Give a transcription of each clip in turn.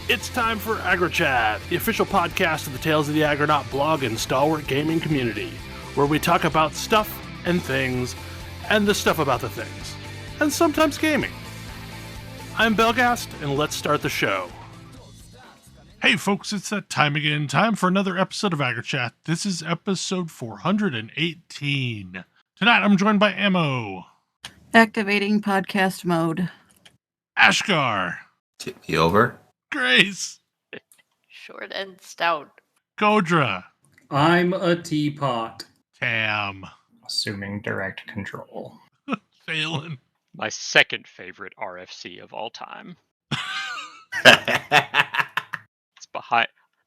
It's time for AggroChat, the official podcast of the Tales of the Aggronaut blog and stalwart gaming community, where we talk about stuff and things, and the stuff about the things, and sometimes gaming. I'm Belghast, and let's start the show. Hey folks, it's that time again. Time for another episode of AggroChat. This is episode 418. Tonight I'm joined by Ammo. Activating podcast mode. Ashgar. Tip me over. Grace. Short and stout. Kodra. I'm a teapot. Tam. Assuming direct control. Thalen. My second favorite RFC of all time. It's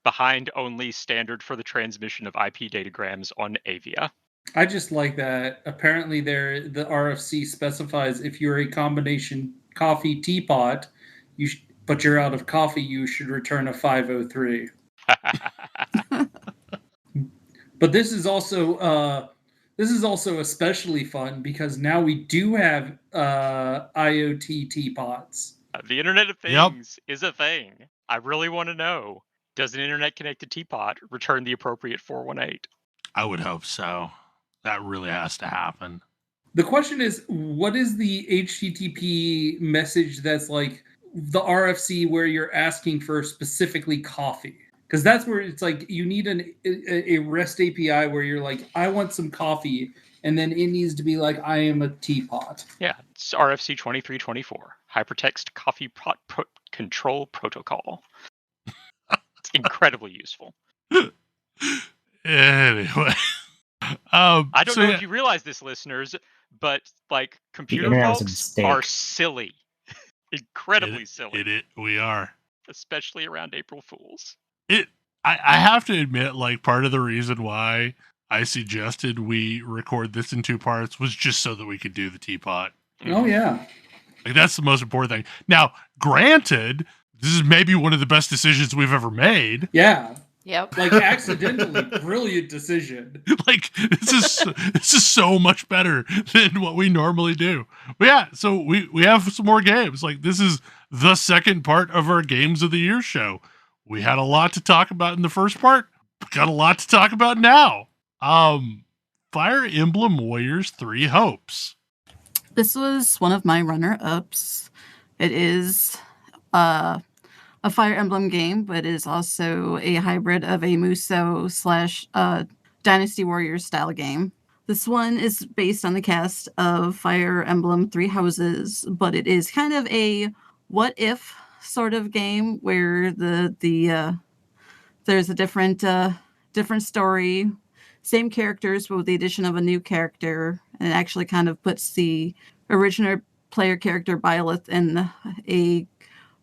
behind only standard for the transmission of IP datagrams on Avia. I just like that. Apparently, the RFC specifies if you're a combination coffee teapot, but you're out of coffee, you should return a 503. But this is also especially fun because now we do have IoT teapots. The Internet of Things is a thing. I really want to know, does an internet-connected teapot return the appropriate 418? I would hope so. That really has to happen. The question is, what is the HTTP message that's like the RFC where you're asking for specifically coffee? Because that's where it's like you need a REST API where you're like, I want some coffee, and then it needs to be like, I am a teapot. Yeah, it's RFC 2324, Hypertext Coffee Control Protocol. It's incredibly useful. Anyway. I don't know if you realize this, listeners, but like computer folks are silly. Incredibly silly. We are. Especially around April Fools. I have to admit, like, part of the reason why I suggested we record this in two parts was just so that we could do the teapot. Oh, yeah. Like, that's the most important thing. Now, granted, this is maybe one of the best decisions we've ever made. Yeah. Yep. Like, accidentally brilliant decision. Like, this is so much better than what we normally do. But yeah, so we have some more games. Like, this is the second part of our Games of the Year show. We had a lot to talk about in the first part. Got a lot to talk about now. Fire Emblem Warriors 3 Hopes. This was one of my runner-ups. It is a Fire Emblem game, but it is also a hybrid of a Muso / Dynasty Warriors style game. This one is based on the cast of Fire Emblem Three Houses, but it is kind of a what if sort of game where there's a different story, same characters, but with the addition of a new character, and it actually kind of puts the original player character Byleth in a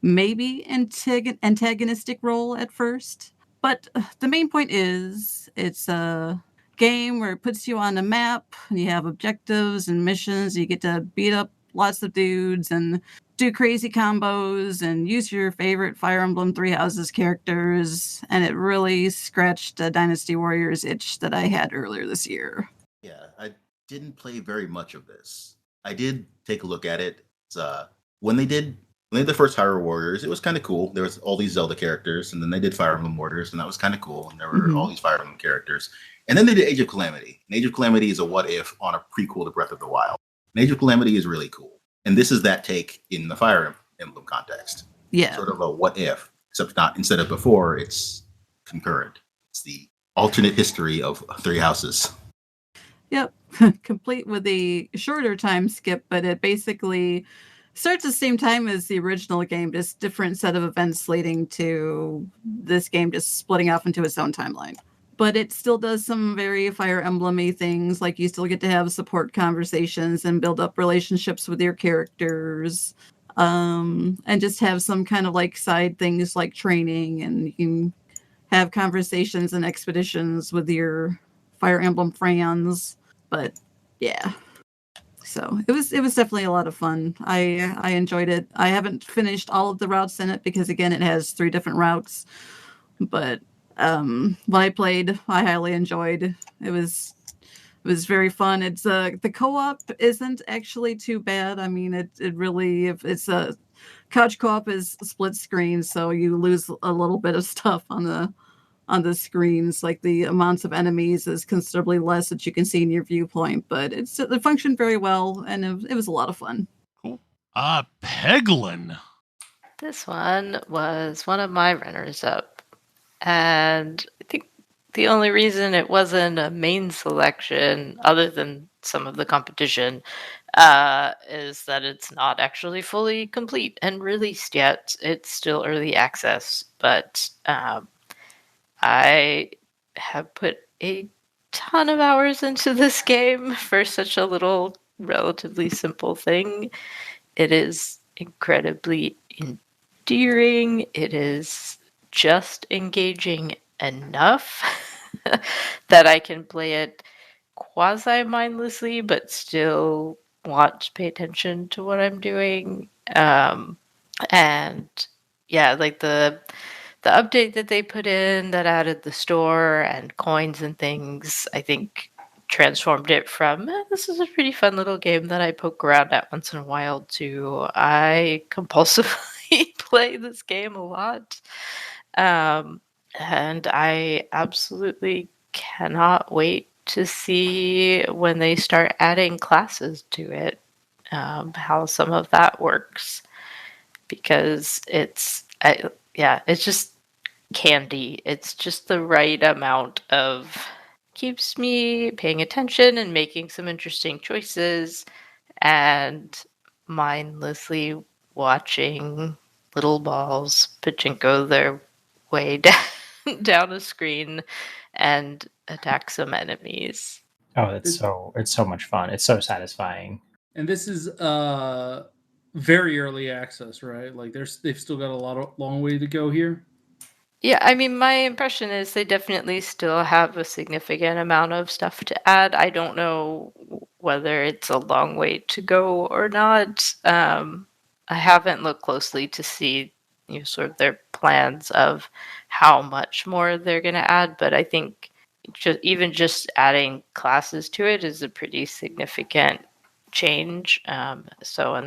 maybe antagonistic role at first. But the main point is it's a game where it puts you on a map and you have objectives and missions. You get to beat up lots of dudes and do crazy combos and use your favorite Fire Emblem Three Houses characters. And it really scratched a Dynasty Warriors itch that I had earlier this year. Yeah, I didn't play very much of this. I did take a look at it. When they did the first Fire Warriors, it was kind of cool. There was all these Zelda characters, and then they did Fire Emblem Warriors, and that was kind of cool. And there were all these Fire Emblem characters. And then they did Age of Calamity. And Age of Calamity is a what if on a prequel to Breath of the Wild. And Age of Calamity is really cool. And this is that take in the Fire Emblem context. Yeah. Sort of a what if, except not instead of before, it's concurrent. It's the alternate history of Three Houses. Yep. Complete with a shorter time skip, but it basically starts at the same time as the original game, just different set of events leading to this game just splitting off into its own timeline. But it still does some very Fire Emblem-y things, like you still get to have support conversations and build up relationships with your characters, and just have some kind of like side things like training, and you can have conversations and expeditions with your Fire Emblem friends. But yeah. So it was definitely a lot of fun. I enjoyed it. I haven't finished all of the routes in it because again it has 3 different routes. But what I played, I highly enjoyed. It was very fun. It's the co-op isn't actually too bad. I mean, it really, if it's a couch co-op is split screen, so you lose a little bit of stuff on the screens. Like the amounts of enemies is considerably less that you can see in your viewpoint, but it functioned very well, and it was a lot of fun. Cool. Peglin. This one was one of my runners-up, and I think the only reason it wasn't a main selection, other than some of the competition, is that it's not actually fully complete and released yet. It's still early access, but I have put a ton of hours into this game for such a little, relatively simple thing. It is incredibly endearing. It is just engaging enough that I can play it quasi-mindlessly, but still want to pay attention to what I'm doing. And yeah, like the update that they put in that added the store and coins and things, I think transformed it from this is a pretty fun little game that I poke around at once in a while to I compulsively play this game a lot. And I absolutely cannot wait to see when they start adding classes to it, how some of that works, because it's just candy. It's just the right amount of keeps me paying attention and making some interesting choices and mindlessly watching little balls pachinko their way down a screen and attack some enemies. Oh, it's so much fun. It's so satisfying. And this is very early access, right? Like they've still got a long way to go here. Yeah, I mean, my impression is they definitely still have a significant amount of stuff to add. I don't know whether it's a long way to go or not. I haven't looked closely to see sort of their plans of how much more they're going to add, but I think just adding classes to it is a pretty significant change. And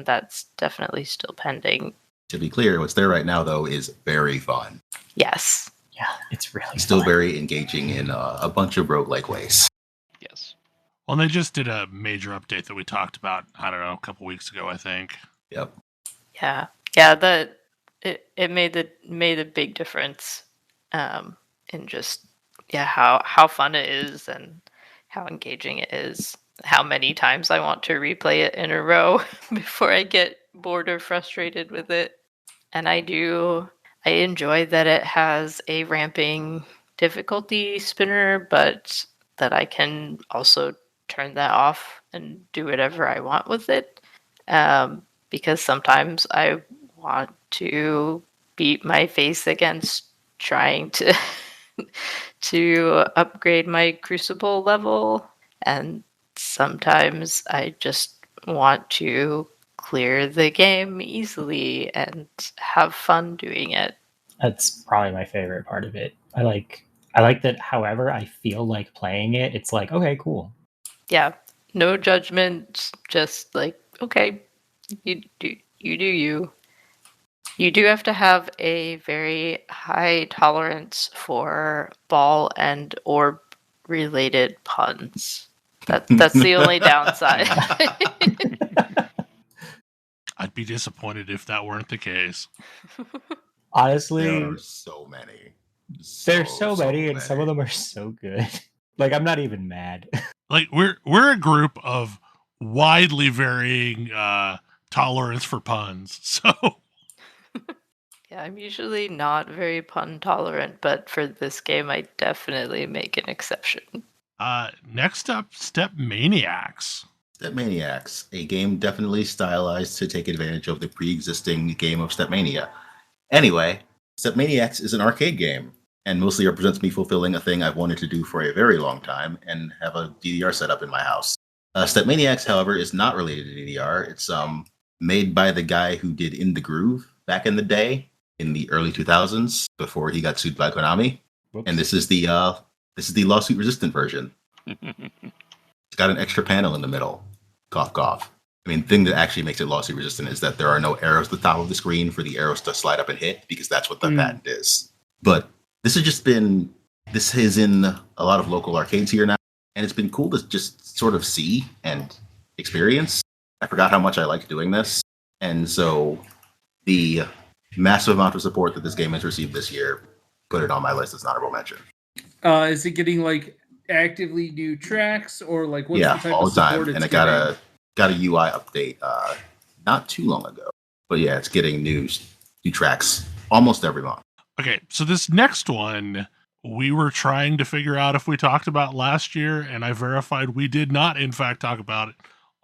that's definitely still pending. To be clear, what's there right now, though, is very fun. Yes. Yeah, it's really still fun. Very engaging in a bunch of roguelike ways. Yes. Well, they just did a major update that we talked about, I don't know, a couple weeks ago, I think. Yep. Yeah. It made a big difference in just how fun it is and how engaging it is. How many times I want to replay it in a row before I get bored or frustrated with it. And I enjoy that it has a ramping difficulty spinner, but that I can also turn that off and do whatever I want with it. Because sometimes I want to beat my face against trying to upgrade my Crucible level, and sometimes I just want to clear the game easily and have fun doing it. That's probably my favorite part of it. I like that however I feel like playing it, it's like, okay, cool. Yeah. No judgment, just like, okay, you do you. You do have to have a very high tolerance for ball and orb related puns. That's the only downside. I'd be disappointed if that weren't the case. Honestly, there are so many. There's so many, and some of them are so good. Like, I'm not even mad. Like, we're a group of widely varying tolerance for puns, so... Yeah, I'm usually not very pun tolerant, but for this game, I definitely make an exception. Next up, Step Maniacs. Step Maniacs, a game definitely stylized to take advantage of the pre-existing game of Step Mania. Anyway, Step Maniacs is an arcade game, and mostly represents me fulfilling a thing I've wanted to do for a very long time, and have a DDR set up in my house. Step Maniacs, however, is not related to DDR. It's made by the guy who did In the Groove back in the day, in the early 2000s, before he got sued by Konami. Whoops. And this is the lawsuit resistant version. It's got an extra panel in the middle. Cough, cough. I mean, the thing that actually makes it lossy resistant is that there are no arrows at the top of the screen for the arrows to slide up and hit, because that's what the patent is. But this is in a lot of local arcades here now, and it's been cool to just sort of see and experience. I forgot how much I liked doing this, and so the massive amount of support that this game has received this year put it on my list as an honorable mention. Is it getting like actively new tracks, or like what's the type all of the support time? it's And it getting? got a UI update not too long ago. But yeah, it's getting new tracks almost every month. Okay, so this next one we were trying to figure out if we talked about last year, and I verified we did not, in fact, talk about it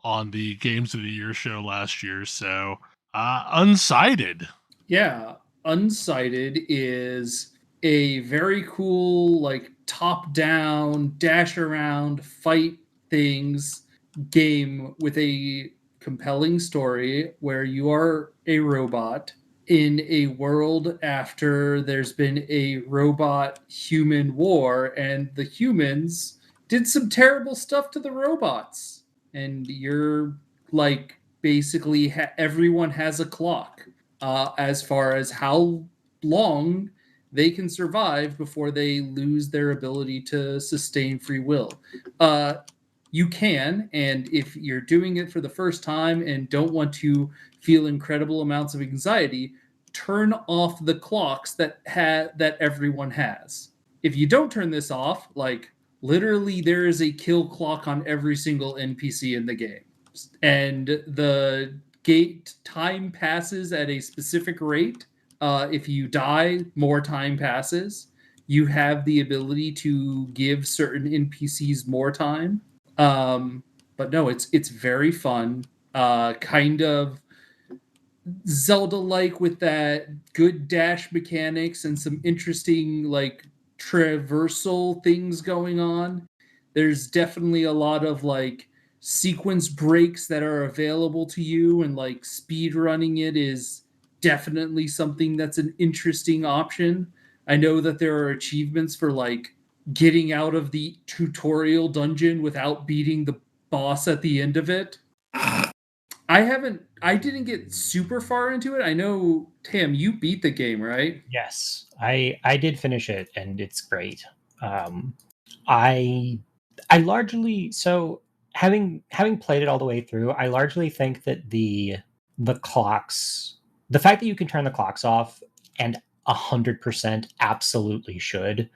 on the Games of the Year show last year. So, Unsighted. Yeah, Unsighted is a very cool, like, top-down, dash-around, fight things game with a compelling story where you are a robot in a world after there's been a robot-human war, and the humans did some terrible stuff to the robots. And you're, like, basically everyone has a clock as far as how long they can survive before they lose their ability to sustain free will. You can, and if you're doing it for the first time and don't want to feel incredible amounts of anxiety, turn off the clocks that everyone has. If you don't turn this off, like literally there is a kill clock on every single NPC in the game. And the gate time passes at a specific rate. If you die, more time passes. You have the ability to give certain NPCs more time. But no, it's very fun. Kind of Zelda-like with that good dash mechanics and some interesting like traversal things going on. There's definitely a lot of like sequence breaks that are available to you, and like speed running it is definitely something that's an interesting option. I know that there are achievements for like getting out of the tutorial dungeon without beating the boss at the end of it. I didn't get super far into it. I know, Tim, you beat the game, right? Yes, I did finish it, and it's great. I largely, so having played it all the way through, I largely think that the clocks, the fact that you can turn the clocks off, and 100% absolutely should,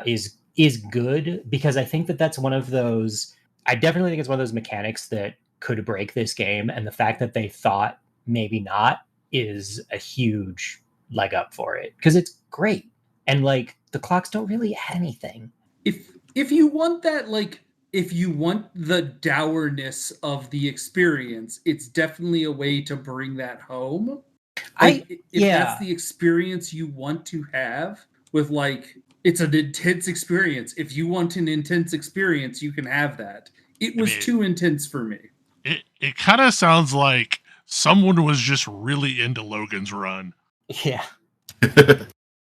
is good, because I think that that's one of those. I definitely think it's one of those mechanics that could break this game, and the fact that they thought maybe not is a huge leg up for it, because it's great, and like the clocks don't really add anything. If you want that, like if you want the dourness of the experience, it's definitely a way to bring that home. Like, if that's the experience you want to have, with like it's an intense experience. If you want an intense experience, you can have that. It was too intense for me. It kind of sounds like someone was just really into Logan's Run. Yeah.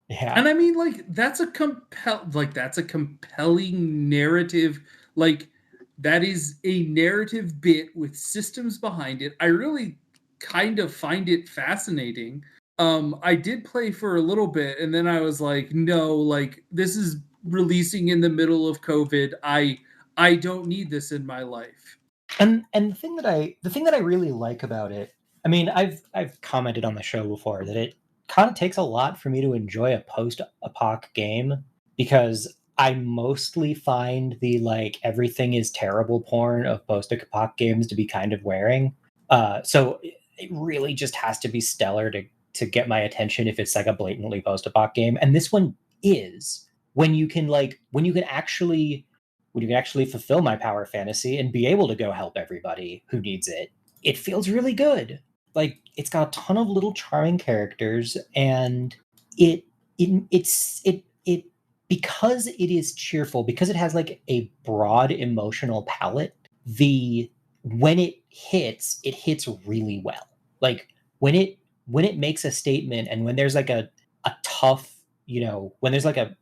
Yeah. And I mean, like, that's a compelling narrative. Like, that is a narrative bit with systems behind it. I really kind of find it fascinating. I did play for a little bit, and then I was like, no, like, this is releasing in the middle of COVID. I don't need this in my life. And the thing that I really like about it, I mean, I've commented on the show before that it kind of takes a lot for me to enjoy a post-apoc game, because I mostly find the like everything is terrible porn of post-apoc games to be kind of wearing. So it really just has to be stellar to get my attention if it's like a blatantly post-apoc game. And this one is, when you can actually fulfill my power fantasy and be able to go help everybody who needs it. It feels really good. Like, it's got a ton of little charming characters, and it because it is cheerful, because it has like a broad emotional palette, when it hits really well. Like, when it makes a statement, and when there's like a tough, when there's like a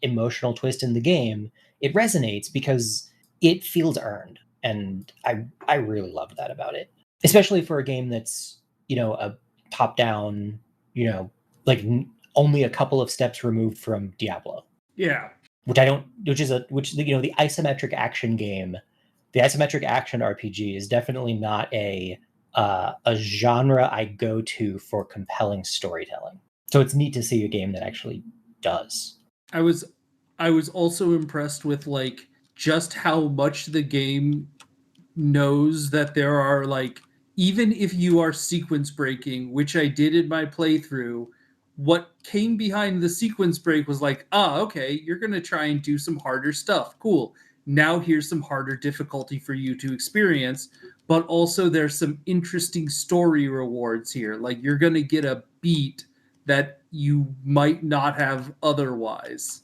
emotional twist in the game, it resonates because it feels earned, and I really loved that about it. especially for a game that's, a top-down, like only a couple of steps removed from Diablo. Yeah. The isometric action game, the isometric action RPG is definitely not a genre I go to for compelling storytelling. So it's neat to see a game that actually does. I was also impressed with like just how much the game knows that there are like, even if you are sequence breaking, which I did in my playthrough, what came behind the sequence break was like, okay, you're going to try and do some harder stuff. Cool. Now here's some harder difficulty for you to experience, but also there's some interesting story rewards here. Like you're going to get a beat that you might not have otherwise.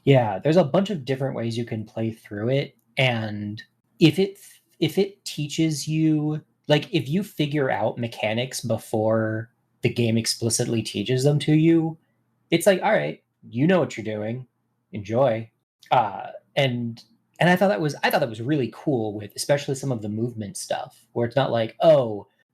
Yeah, there's a bunch of different ways you can play through it, and if it teaches you, like if you figure out mechanics before the game explicitly teaches them to you, it's like, all right, you know what you're doing, enjoy. And I thought that was really cool, with especially some of the movement stuff, where it's not like,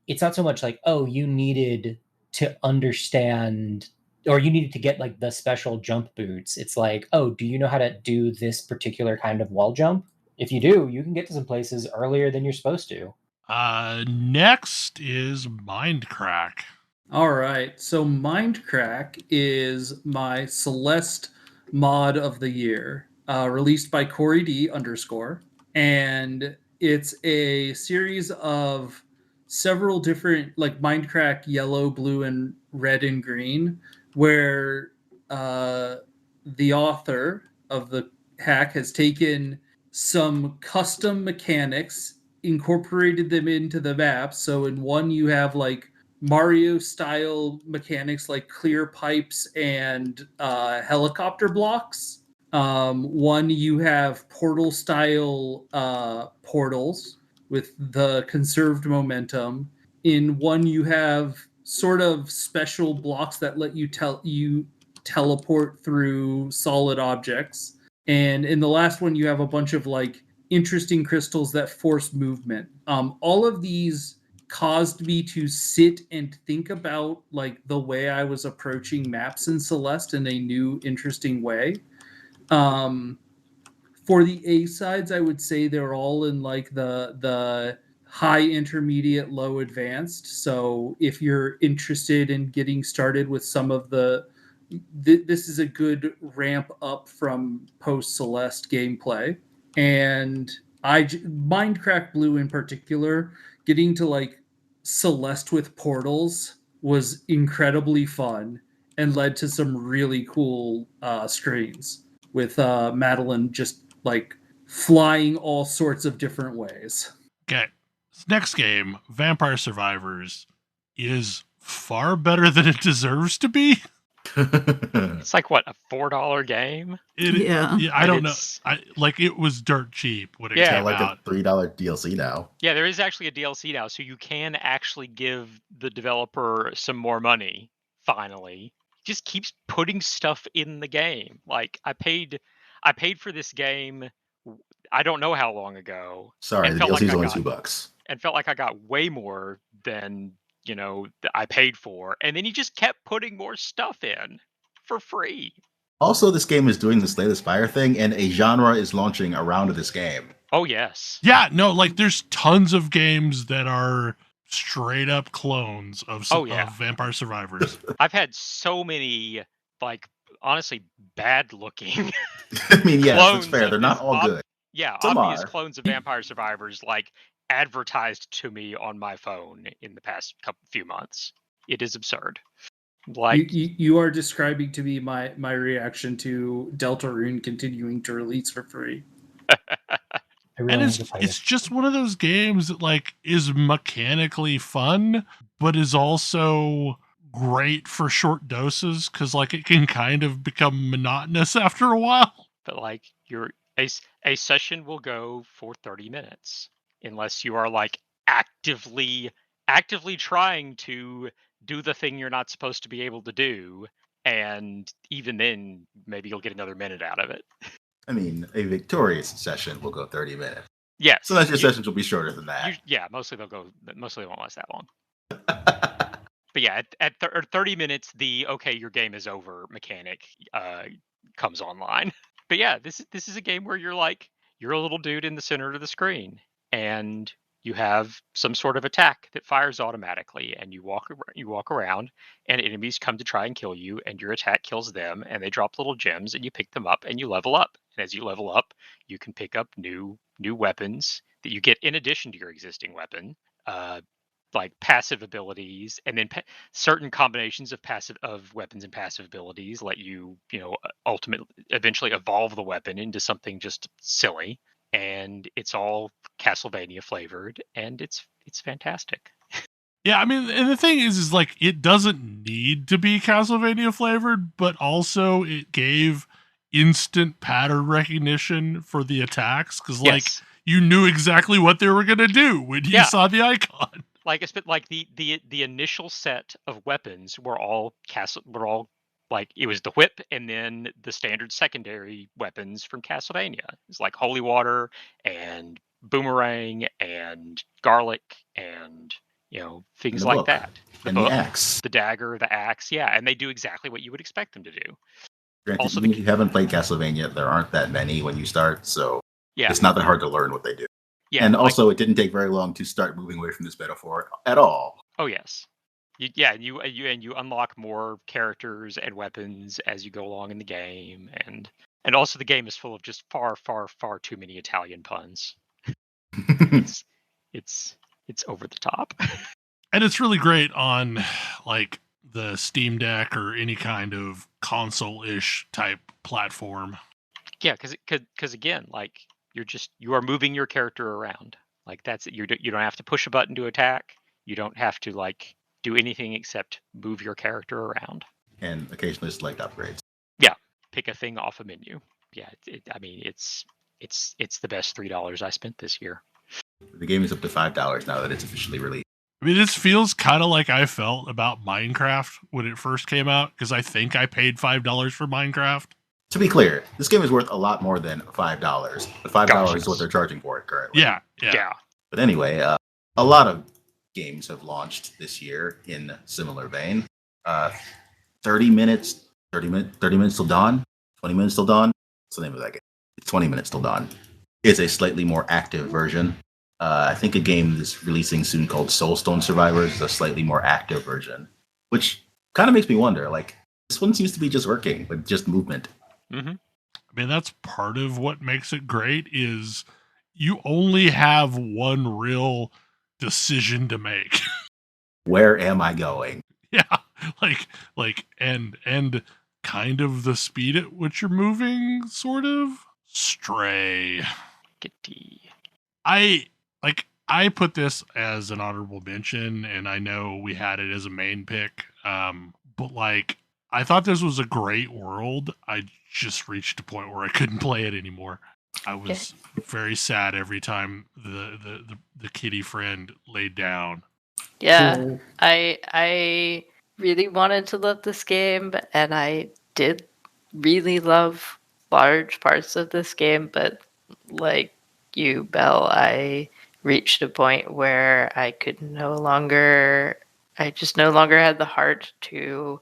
it's not so much like, you needed to understand, or you needed to get like the special jump boots. It's like, do you know how to do this particular kind of wall jump? If you do, you can get to some places earlier than you're supposed to. Next is Mindcrack. All right, so Mindcrack is my Celeste mod of the year, released by Corey D _, and it's a series of several different, like Mindcrack yellow, blue, and red and green, where the author of the hack has taken some custom mechanics, incorporated them into the map. So in one you have like Mario style mechanics like clear pipes and helicopter blocks. One you have portal style portals with the conserved momentum. In one you have sort of special blocks that let you teleport through solid objects. And in the last one you have a bunch of like interesting crystals that force movement. All of these caused me to sit and think about like the way I was approaching maps in Celeste in a new, interesting way. For the A sides, I would say they're all in like the high, intermediate, low, advanced. So if you're interested in getting started with some of this is a good ramp up from post Celeste gameplay. And Mindcrack Blue in particular, getting to like Celeste with portals was incredibly fun and led to some really cool screens with Madeline just like flying all sorts of different ways. Okay, this next game, Vampire Survivors, is far better than it deserves to be. It's like what, a $4 game? I don't know. It was dirt cheap when it came like out. a $3 DLC now. Yeah, there is actually a DLC now, so you can actually give the developer some more money. Finally, just keeps putting stuff in the game. Like I paid for this game. I don't know how long ago. Sorry, the DLC is only $2. And felt like I got way more than I paid for, and then he just kept putting more stuff in for free. Also, this game is doing the Slay the Spire thing, and a genre is launching around this game. Oh, yes. Yeah, no, like there's tons of games that are straight up clones of Vampire Survivors. I've had so many, like, honestly, bad looking. I mean, yes, that's fair. They're not all good. Yeah, obvious clones of Vampire Survivors, like, advertised to me on my phone in the past few months. It is absurd. Like you are describing to me my reaction to Deltarune continuing to release for free. And it's just one of those games that like is mechanically fun, but is also great for short doses because like it can kind of become monotonous after a while. But like a session will go for 30 minutes unless you are like actively trying to do the thing you're not supposed to be able to do, and even then maybe you'll get another minute out of it. I mean, a victorious session will go 30 minutes. Yes. Sometimes your sessions will be shorter than that. Mostly they won't last that long. But yeah, at 30 minutes, the okay, your game is over mechanic comes online. But yeah, this is a game where you're a little dude in the center of the screen, and you have some sort of attack that fires automatically, and you walk around, and enemies come to try and kill you, and your attack kills them, and they drop little gems, and you pick them up, and you level up. And as you level up, you can pick up new weapons that you get in addition to your existing weapon. Like passive abilities, and then certain combinations of weapons and passive abilities let you ultimately eventually evolve the weapon into something just silly, and it's all Castlevania flavored, and it's fantastic. Yeah, I mean, and the thing is like it doesn't need to be Castlevania flavored, but also it gave instant pattern recognition for the attacks because Yes. you knew exactly what they were gonna do when you saw the icon. Like the initial set of weapons were all like it was the whip and then the standard secondary weapons from Castlevania. It's like holy water and boomerang and garlic and things like that. The book, the axe, the dagger, the axe, and they do exactly what you would expect them to do. Granted, also, even if you haven't played Castlevania, there aren't that many when you start, so it's not that hard to learn what they do. Yeah, and also, it didn't take very long to start moving away from this metaphor at all. Oh yes, you unlock more characters and weapons as you go along in the game, and also the game is full of just far too many Italian puns. it's over the top, and it's really great on like the Steam Deck or any kind of console-ish type platform. Yeah, because again, like you are moving your character around. Like that's it. You don't have to push a button to attack. You don't have to like do anything except move your character around. And occasionally select upgrades. Yeah, pick a thing off a menu. Yeah, I mean it's the best $3 I spent this year. The game is up to $5 now that it's officially released. I mean, this feels kind of like I felt about Minecraft when it first came out, because I think I paid $5 for Minecraft. To be clear, this game is worth a lot more than $5. But $5 is what they're charging for it currently. Yeah. But anyway, a lot of games have launched this year in similar vein. 30 minutes till dawn. 20 minutes till dawn. What's the name of that game? It's 20 minutes till dawn. It's a slightly more active version. I think a game that's releasing soon called Soulstone Survivors is a slightly more active version, which kind of makes me wonder, like, this one seems to be just working with just movement. Mm-hmm. I mean, that's part of what makes it great is you only have one real decision to make. Where am I going? Yeah, like and kind of the speed at which you're moving, sort of. Stray. I put this as an honorable mention, and I know we had it as a main pick. But like, I thought this was a great world. I just reached a point where I couldn't play it anymore. I was very sad every time the kitty friend laid down. Yeah, I really wanted to love this game, and I did really love large parts of this game, but like you, Belle, I reached a point where I just no longer had the heart to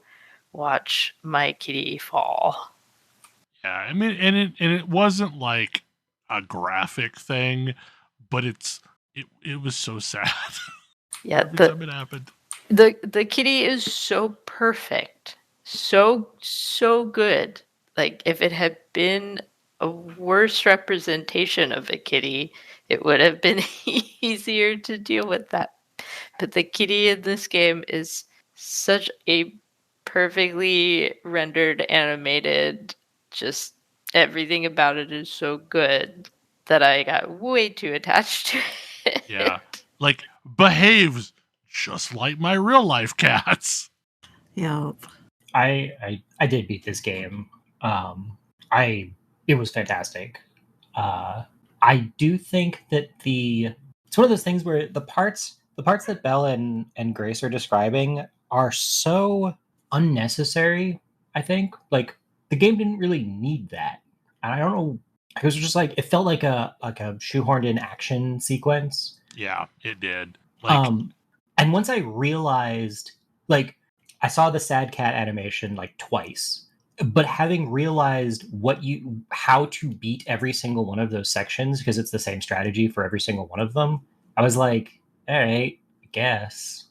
watch my kitty fall. Yeah, I mean, and it wasn't like a graphic thing, but it was so sad. Yeah, every time it happened. The kitty is so perfect, so good. Like if it had been a worse representation of a kitty, it would have been easier to deal with that. But the kitty in this game is such a perfectly rendered, animated, just everything about it is so good that I got way too attached to it. Yeah, like behaves just like my real life cats. Yep. I did beat this game. It was fantastic. I do think that it's one of those things where the parts that Belle and Grace are describing are so unnecessary. I think like the game didn't really need that. And I don't know It was just like, it felt like a shoehorned in action sequence. Yeah, it did. Like, and once I realized, like, I saw the sad cat animation like twice, but having realized how to beat every single one of those sections, because it's the same strategy for every single one of them, I was like, all right, I guess.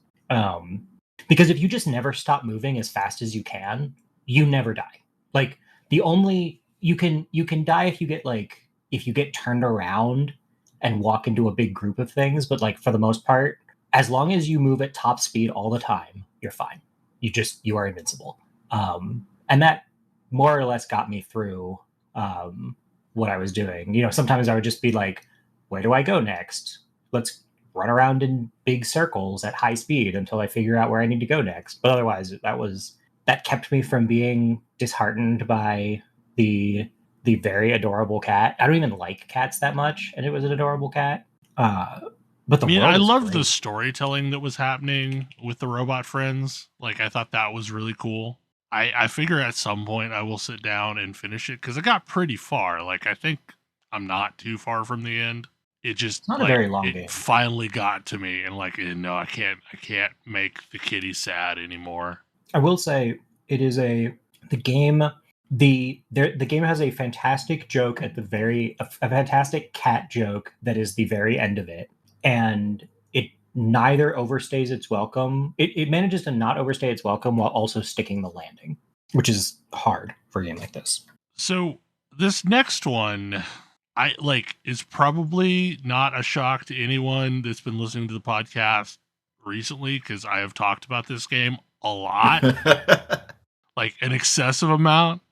Because if you just never stop moving as fast as you can, you never die. Like, the only you can die if you get turned around and walk into a big group of things, but like for the most part, as long as you move at top speed all the time, you're fine. You are invincible. And that more or less got me through what I was doing. Sometimes I would just be like, where do I go next? Let's run around in big circles at high speed until I figure out where I need to go next. But otherwise, that kept me from being disheartened by the very adorable cat. I don't even like cats that much, and it was an adorable cat. But the world I is loved the great. storytelling that was happening with the robot friends. Like, I thought that was really cool. I figure at some point I will sit down and finish it because it got pretty far. Like, I think I'm not too far from the end. It just It's not a very long it game. finally got to me, and no, I can't make the kitty sad anymore. I will say it is the game has a fantastic joke at a fantastic cat joke that is the very end of it, and it neither overstays its welcome. It manages to not overstay its welcome while also sticking the landing, which is hard for a game like this. So this next one, is probably not a shock to anyone that's been listening to the podcast recently, because I have talked about this game a lot, like an excessive amount.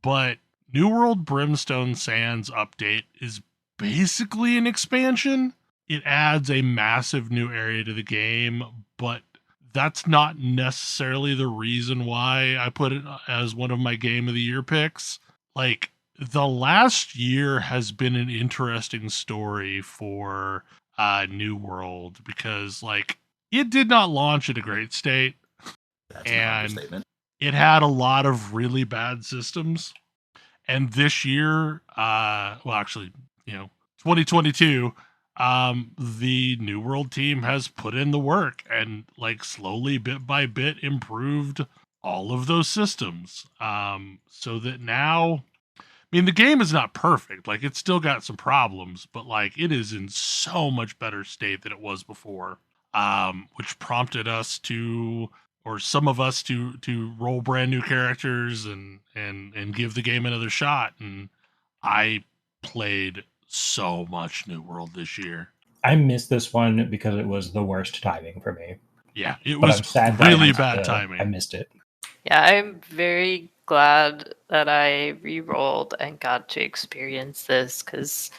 But New World Brimstone Sands update is basically an expansion. It adds a massive new area to the game, but that's not necessarily the reason why I put it as one of my Game of the Year picks. Like, the last year has been an interesting story for New World, because it did not launch in a great state. That's an understatement. It had a lot of really bad systems. And this year, 2022, the New World team has put in the work and slowly, bit by bit, improved all of those systems. So that now, the game is not perfect. It's still got some problems, but it is in so much better state than it was before. Which prompted us some of us to roll brand new characters and give the game another shot. And I played so much New World this year. I missed this one because it was the worst timing for me. Yeah, it But was I'm sad really that bad timing. I missed it. Yeah, I'm very glad that I re-rolled and got to experience this, because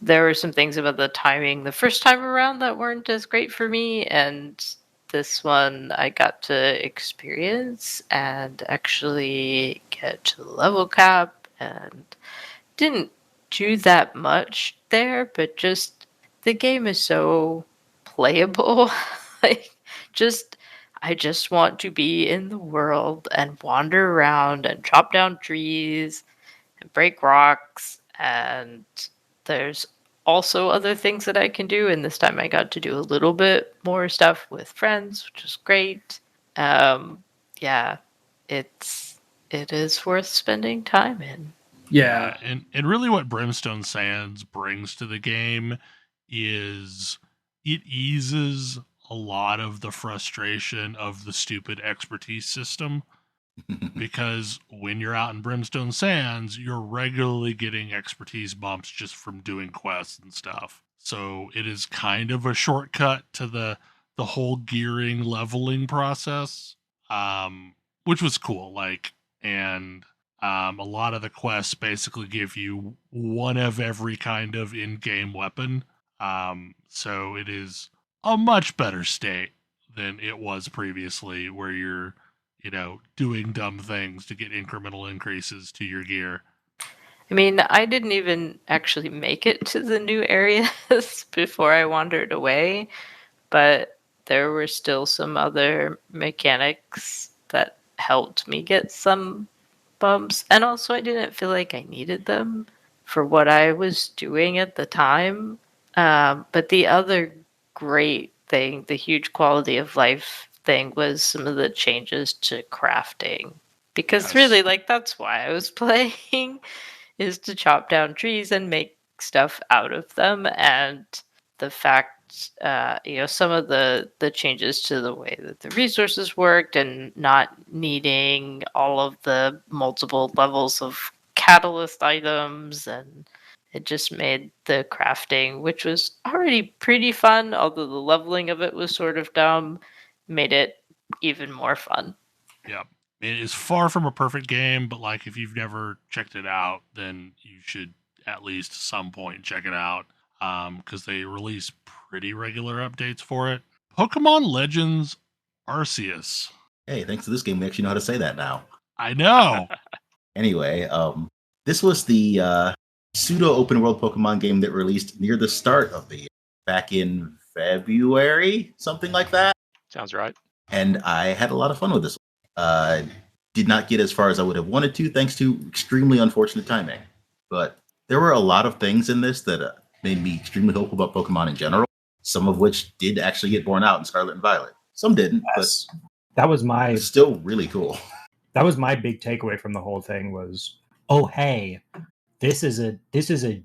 there were some things about the timing the first time around that weren't as great for me, and this one I got to experience and actually get to the level cap, and didn't do that much there, but just the game is so playable. I just want to be in the world and wander around and chop down trees and break rocks, and there's also other things that I can do, and this time I got to do a little bit more stuff with friends, which is great. Yeah, it is worth spending time in. Yeah. And really what Brimstone Sands brings to the game is it eases a lot of the frustration of the stupid expertise system. Because when you're out in Brimstone Sands, you're regularly getting expertise bumps just from doing quests and stuff. So it is kind of a shortcut to the whole gearing leveling process, which was cool. A lot of the quests basically give you one of every kind of in-game weapon. So it is a much better state than it was previously, where you're doing dumb things to get incremental increases to your gear. I didn't even actually make it to the new areas before I wandered away, but there were still some other mechanics that helped me get some bumps, and also I didn't feel like I needed them for what I was doing at the time. But the other great thing, the huge quality of life thing, was some of the changes to crafting. Because Yes. really, like, that's why I was playing, is to chop down trees and make stuff out of them. And the fact, some of the changes to the way that the resources worked and not needing all of the multiple levels of catalyst items, and it just made the crafting, which was already pretty fun, although the leveling of it was sort of dumb, made it even more fun. Yep. It is far from a perfect game, but like if you've never checked it out, then you should at least some point check it out. Because they release pretty regular updates for it. Pokemon Legends Arceus. Hey, thanks to this game, we actually know how to say that now. I know. Anyway, this was the pseudo open world Pokemon game that released near the start of the year, back in February, something like that. Sounds right. And I had a lot of fun with this one. Did not get as far as I would have wanted to, thanks to extremely unfortunate timing. But there were a lot of things in this that made me extremely hopeful about Pokemon in general, some of which did actually get borne out in Scarlet and Violet. Some didn't, Yes. That was my but still really cool. that was my big takeaway from the whole thing was, oh hey, this is a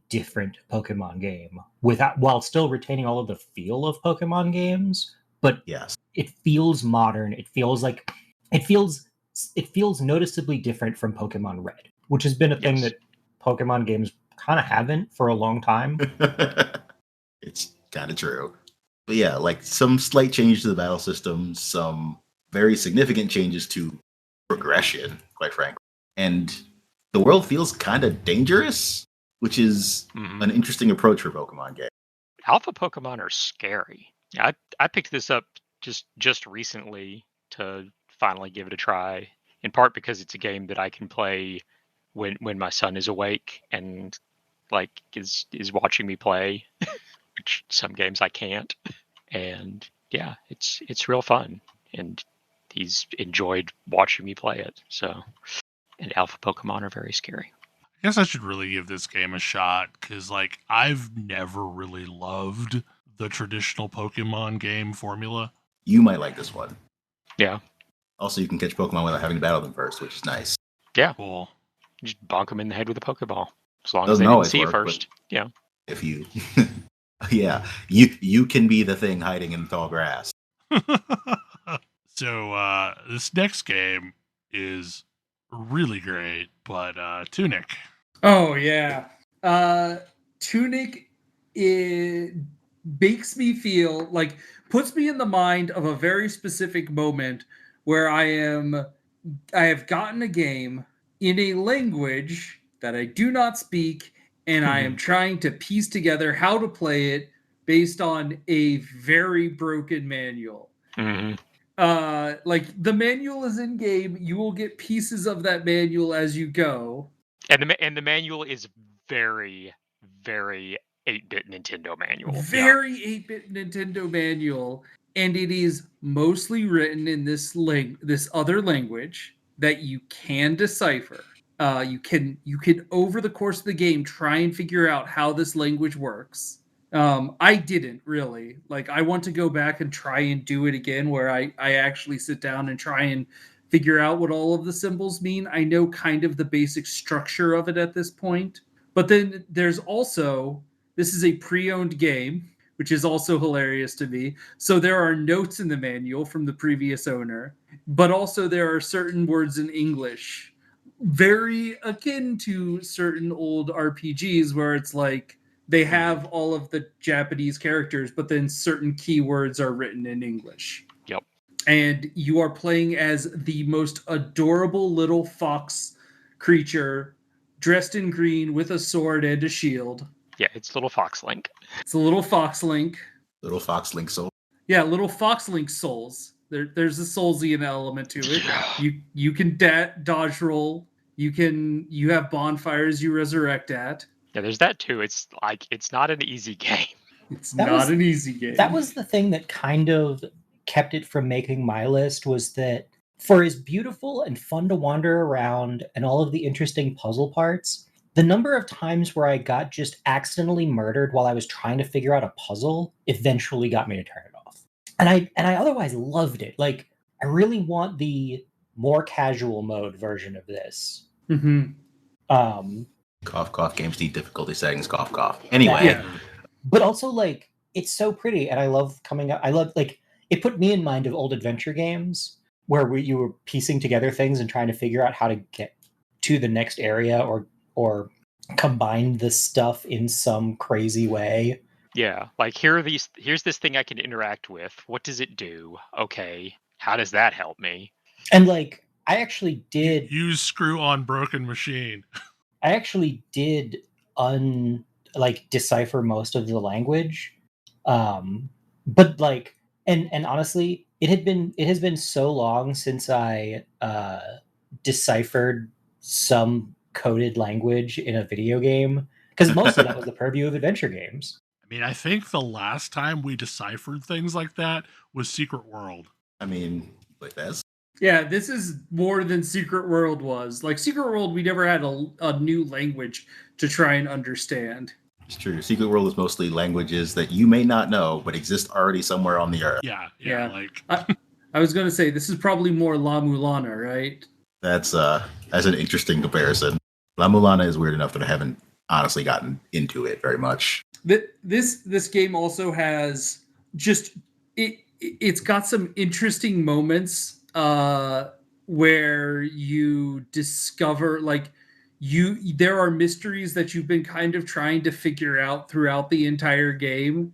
different Pokemon game while still retaining all of the feel of Pokemon games, but Yes. it feels modern. It feels noticeably different from Pokemon Red, which has been a thing Yes. that Pokemon games kind of haven't for a long time. It's kind of true. But yeah, like some slight changes to the battle system, some very significant changes to progression, quite frankly. And the world feels kind of dangerous, which is Mhm. an interesting approach for Pokemon games. Alpha Pokemon are scary. Yeah, I picked this up just recently to finally give it a try. In part because it's a game that I can play when my son is awake and like is watching me play, which some games I can't. And yeah, it's real fun, and he's enjoyed watching me play it. So, and Alpha Pokemon are very scary. I guess I should really give this game a shot because, like, I've never really loved the traditional Pokemon game formula. You might like this one. Yeah, Also, you can catch Pokemon without having to battle them first, which is nice. Cool. just bonk them in the head with a Pokeball, as long as Doesn't they didn't always see you work, but- first. Yeah. If you, yeah, you can be the thing hiding in the tall grass. So this next game is really great, but Tunic. Oh yeah. Tunic, it makes me feel like, puts me in the mind of a very specific moment where I have gotten a game in a language that I do not speak, and I am trying to piece together how to play it based on a very broken manual. Mm-hmm. Like, the manual is in game, you will get pieces of that manual as you go. And the manual is very, very 8-bit Nintendo manual. Very 8-bit Nintendo manual, and it is mostly written in this other language that you can decipher. You can over the course of the game try and figure out how this language works. I didn't really. Like, I want to go back and try and do it again, where I actually sit down and try and figure out what all of the symbols mean. I know kind of the basic structure of it at this point. But then there's also, this is a pre-owned game, which is also hilarious to me. So there are notes in the manual from the previous owner, but also there are certain words in English, very akin to certain old RPGs where it's like they have all of the Japanese characters, but then certain keywords are written in English. Yep. And you are playing as the most adorable little fox creature, dressed in green with a sword and a shield. Yeah, it's little Fox Link. It's a little fox link. Little Fox Link Soul. Yeah, little fox link souls. There's a soulsian element to it. You can dodge roll. You have bonfires you resurrect at. Yeah, there's that too. It's like, it's not an easy game. It's That not was- an easy game. That was the thing that kind of kept it from making my list, was that for as beautiful and fun to wander around and all of the interesting puzzle parts, the number of times where I got just accidentally murdered while I was trying to figure out a puzzle eventually got me to turn it off. And I otherwise loved it. Like, I really want the more casual mode version of this. Mm-hmm. Cough, cough. Games need difficulty settings. Cough, cough. Anyway, Yeah. But also, like, it's so pretty, and I love coming up. I love, like, it put me in mind of old adventure games where you were piecing together things and trying to figure out how to get to the next area or combine the stuff in some crazy way. Yeah, like here's this thing I can interact with. What does it do? Okay, how does that help me? And like, I actually did Use screw on broken machine. decipher most of the language. But like, and honestly, it has been so long since I deciphered some coded language in a video game, because mostly that was the purview of adventure games. I mean, I think the last time we deciphered things like that was Secret World. I mean, like this. Yeah, this is more than Secret World was. Like, Secret World, we never had a new language to try and understand. It's true. Secret World is mostly languages that you may not know, but exist already somewhere on the earth. Yeah. Like I was going to say, this is probably more La Mulana, right? That's an interesting comparison. La Mulana is weird enough that I haven't honestly gotten into it very much. This game also has just it's got some interesting moments where you discover, like, there are mysteries that you've been kind of trying to figure out throughout the entire game,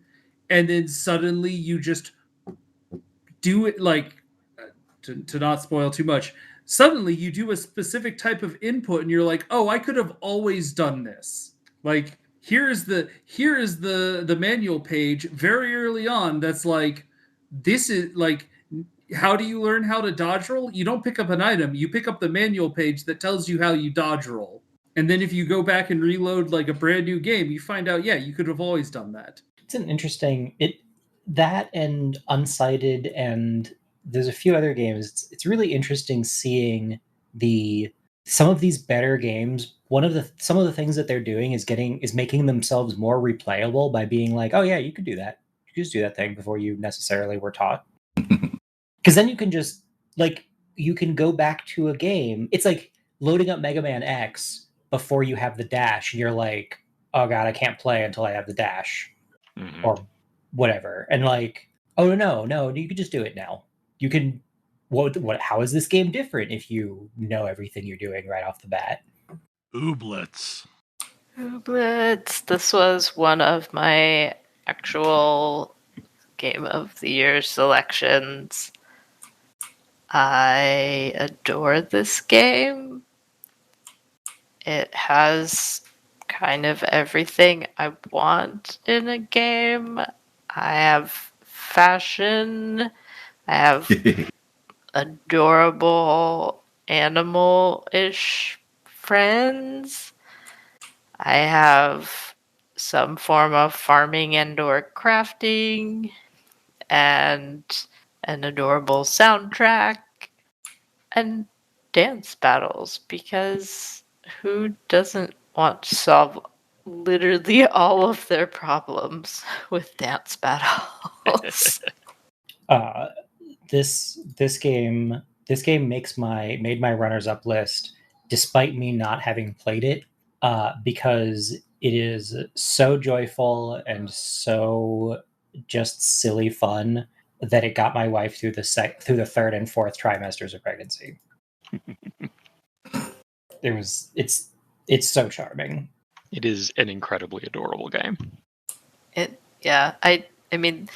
and then suddenly you just do it, like, to not spoil too much. Suddenly you do a specific type of input and you're like, oh, I could have always done this. Like, here is the manual page very early on that's like, this is like, how do you learn how to dodge roll? You don't pick up an item, you pick up the manual page that tells you how you dodge roll. And then if you go back and reload like a brand new game, you find out, yeah, you could have always done that. It's an interesting that and Unsighted, and there's a few other games. It's really interesting seeing some of these better games. Some of the things that they're doing is making themselves more replayable by being like, oh yeah, you could do that. You could just do that thing before you necessarily were taught. Because then you can just, like, you can go back to a game. It's like loading up Mega Man X before you have the dash, and you're like, oh god, I can't play until I have the dash. Mhm. Or whatever. And like, oh no, you can just do it now. You can how is this game different if you know everything you're doing right off the bat? Ooblets. Ooblets. This was one of my actual Game of the Year selections. I adore this game. It has kind of everything I want in a game. I have fashion. I have adorable animal-ish friends. I have some form of farming and/or crafting, and an adorable soundtrack, and dance battles, because who doesn't want to solve literally all of their problems with dance battles? This game made my runners up list despite me not having played it, because it is so joyful and so just silly fun that it got my wife through the third and fourth trimesters of pregnancy. It's so charming. It is an incredibly adorable game. I mean,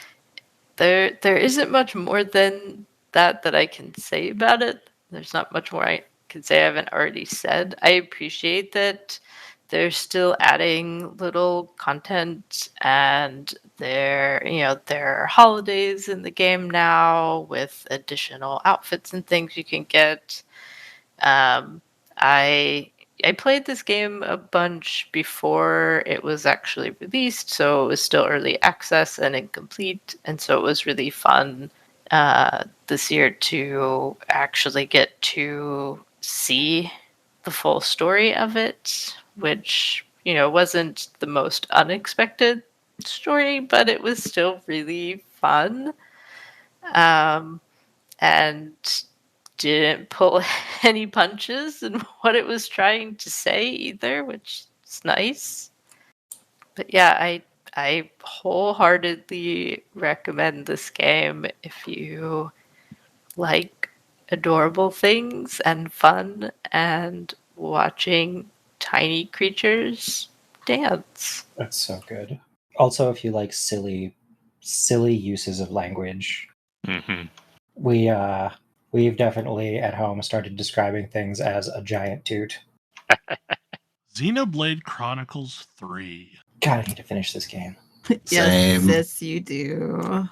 there isn't much more than that I can say about it. There's not much more I can say I haven't already said. I appreciate that they're still adding little content, and there are holidays in the game now with additional outfits and things you can get. I played this game a bunch before it was actually released, so it was still early access and incomplete, and so it was really fun this year to actually get to see the full story of it which, wasn't the most unexpected story, but it was still really fun. And didn't pull any punches in what it was trying to say either, which is nice. But yeah, I wholeheartedly recommend this game if you like adorable things and fun and watching tiny creatures dance. That's so good. Also, if you like silly uses of language, Mm-hmm. we've definitely at home started describing things as a giant toot. Xenoblade Chronicles 3. God, I need to finish this game. Same. Yes, you do.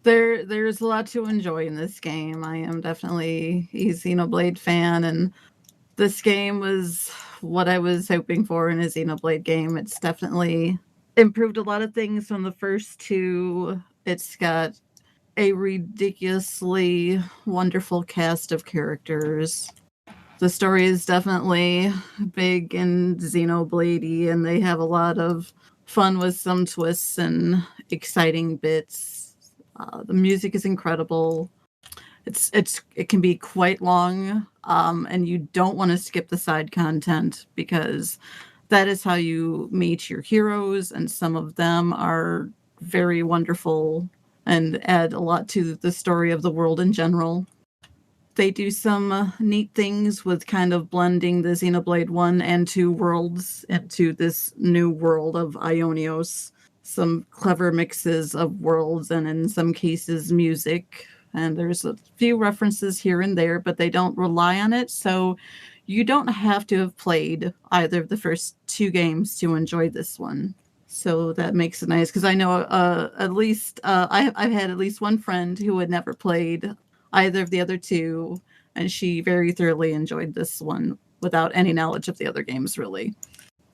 There's a lot to enjoy in this game. I am definitely a Xenoblade fan, and this game was what I was hoping for in a Xenoblade game. It's definitely improved a lot of things from the first two. It's got a ridiculously wonderful cast of characters. The story is definitely big and Xenoblade-y, and they have a lot of fun with some twists and exciting bits. The music is incredible. It can be quite long, and you don't want to skip the side content because that is how you meet your heroes, and some of them are very wonderful and add a lot to the story of the world in general. They do some neat things with kind of blending the Xenoblade 1 and 2 worlds into this new world of Ionios. Some clever mixes of worlds and in some cases music. And there's a few references here and there, but they don't rely on it. So you don't have to have played either of the first two games to enjoy this one. So that makes it nice because I know at least I've had at least one friend who had never played either of the other two, and she very thoroughly enjoyed this one without any knowledge of the other games, really.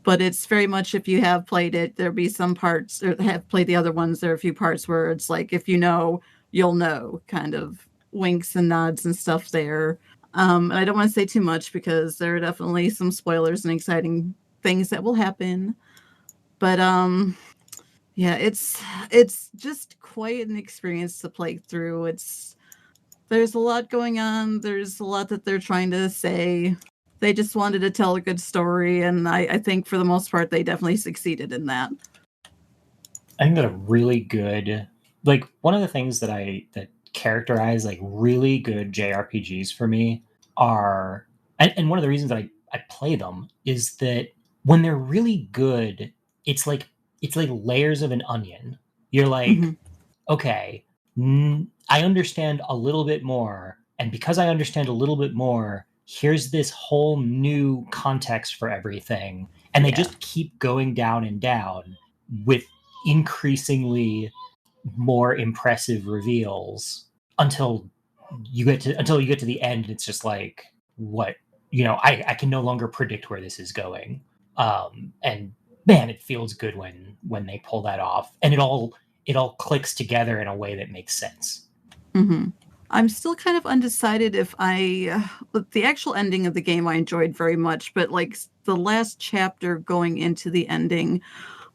But it's very much, if you have played it, there'll be some parts, or have played the other ones, there are a few parts where it's like, if you know, you'll know, kind of winks and nods and stuff there. And I don't want to say too much because there are definitely some spoilers and exciting things that will happen. But yeah, it's just quite an experience to play through. There's a lot going on. There's a lot that they're trying to say. They just wanted to tell a good story, and I think for the most part they definitely succeeded in that. I think that a really good, like, one of the things that characterize like really good JRPGs for me are, and one of the reasons that I play them is that when they're really good, it's like layers of an onion. You're like, okay, I understand a little bit more, and because I understand a little bit more, here's this whole new context for everything, and they just keep going down and down with increasingly more impressive reveals until you get to the end, and it's just like, what, I can no longer predict where this is going. And man, it feels good when they pull that off, and it all clicks together in a way that makes sense. Mm-hmm. I'm still kind of undecided if the actual ending of the game I enjoyed very much, but like the last chapter going into the ending,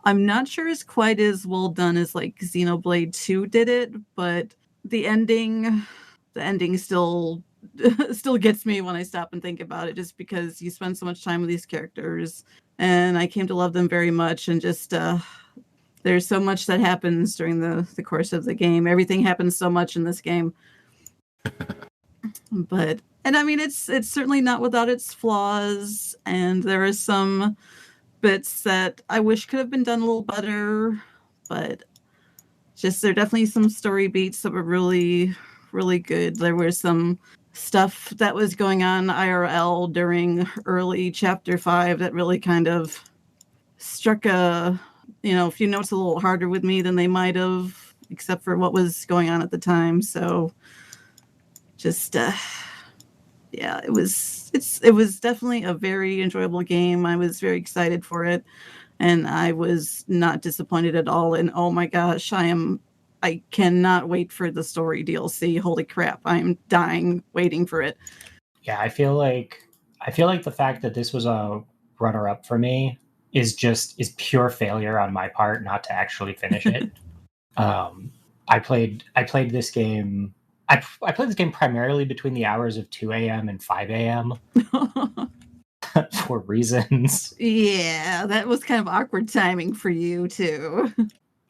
I'm not sure it's quite as well done as like Xenoblade 2 did it, but the ending still still gets me when I stop and think about it, just because you spend so much time with these characters, and I came to love them very much, and just there's so much that happens during the course of the game. Everything happens so much in this game. And I mean, it's certainly not without its flaws, and there are some bits that I wish could have been done a little better, but just there are definitely some story beats that were really, really good. There was some stuff that was going on IRL during early chapter 5 that really kind of struck a few notes a little harder with me than they might have, except for what was going on at the time. So just yeah, it was definitely a very enjoyable game. I was very excited for it, and I was not disappointed at all. And oh my gosh, I cannot wait for the story DLC. Holy crap, I'm dying waiting for it. Yeah, I feel like the fact that this was a runner-up for me is pure failure on my part not to actually finish it. I played this game. I played this game primarily between the hours of 2 a.m. and 5 a.m. for reasons. Yeah, that was kind of awkward timing for you too.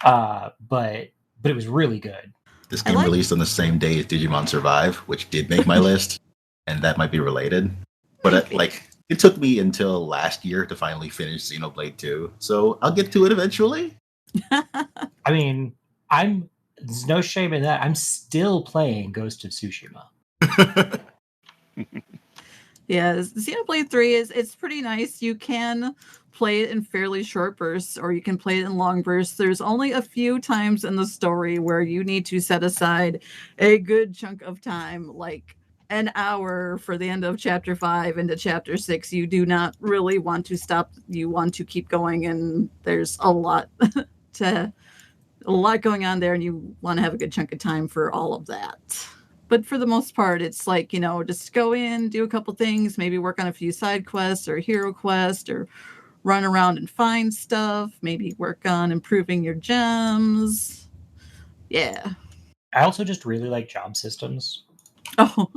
But it was really good. This game released on the same day as Digimon Survive, which did make my list, and that might be related. But it took me until last year to finally finish Xenoblade 2, so I'll get to it eventually. I mean, there's no shame in that. I'm still playing Ghost of Tsushima. Yeah, Xenoblade 3 it's pretty nice. You can play it in fairly short bursts, or you can play it in long bursts. There's only a few times in the story where you need to set aside a good chunk of time, like an hour for the end of chapter 5 into chapter 6. You do not really want to stop. You want to keep going, and there's a lot going on there, and you want to have a good chunk of time for all of that. But for the most part, it's like, just go in, do a couple things, maybe work on a few side quests or hero quests, or run around and find stuff, maybe work on improving your gems. Yeah. I also just really like job systems. Oh.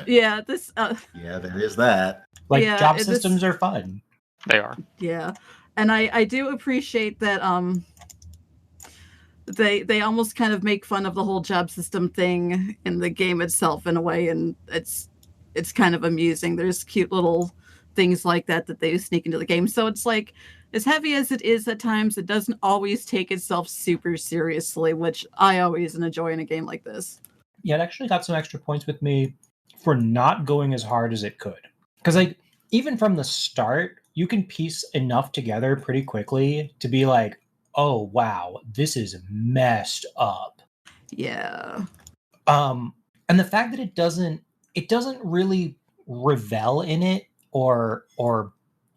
Yeah, this yeah, there is that. Job systems are fun. They are. Yeah. And I do appreciate that they almost kind of make fun of the whole job system thing in the game itself in a way, and it's kind of amusing. There's cute little things like that they sneak into the game. So it's like, as heavy as it is at times, it doesn't always take itself super seriously, which I always enjoy in a game like this. Yeah, it actually got some extra points with me for not going as hard as it could. Because even from the start, you can piece enough together pretty quickly to be like, oh wow, this is messed up. Yeah. And the fact that it doesn't really revel in it or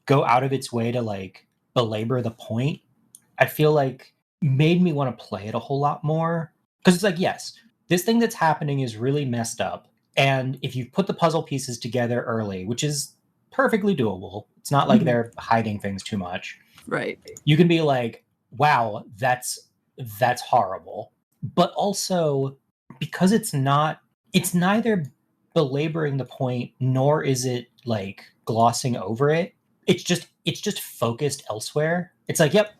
go out of its way to belabor the point, I feel like made me want to play it a whole lot more. Because it's like, yes, this thing that's happening is really messed up. And if you put the puzzle pieces together early, which is perfectly doable, it's not like they're hiding things too much. Right. You can be like, wow, that's horrible. But also, because it's neither belaboring the point nor is it glossing over it. It's just focused elsewhere. It's like, yep,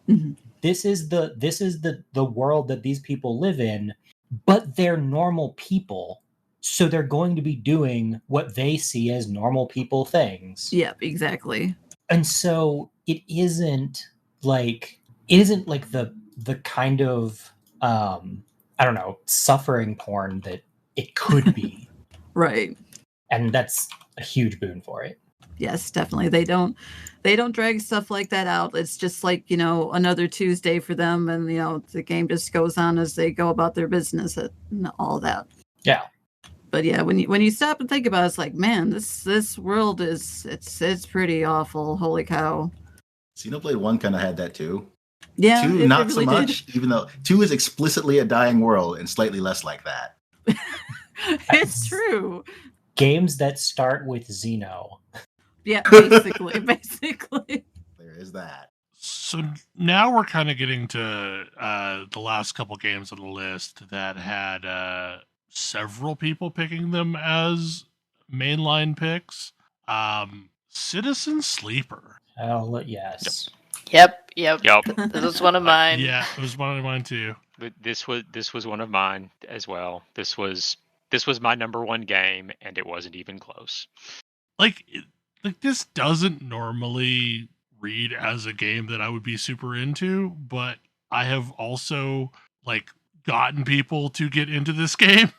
this is the world that these people live in, but they're normal people, so they're going to be doing what they see as normal people things. Yep, exactly. And so it isn't like the kind of I don't know, suffering porn that it could be. Right. And that's a huge boon for it. Yes, definitely. They don't drag stuff like that out. It's just like, another Tuesday for them, and the game just goes on as they go about their business and all that. Yeah. But yeah, when you stop and think about it, it's like, man, this world it's pretty awful. Holy cow. Xenoblade 1 kind of had that too. Yeah. 2 it not really so much, did. even though 2 is explicitly a dying world and slightly less like that. It's true. Games that start with Xeno. Yeah, basically. There is that. So now we're kind of getting to the last couple games on the list that had several people picking them as mainline picks. Citizen Sleeper. Oh, yes. Yep. This was one of mine. Yeah, it was one of mine too. But this was one of mine as well. This was my number one game, and it wasn't even close. Like this doesn't normally read as a game that I would be super into, but I have also gotten people to get into this game.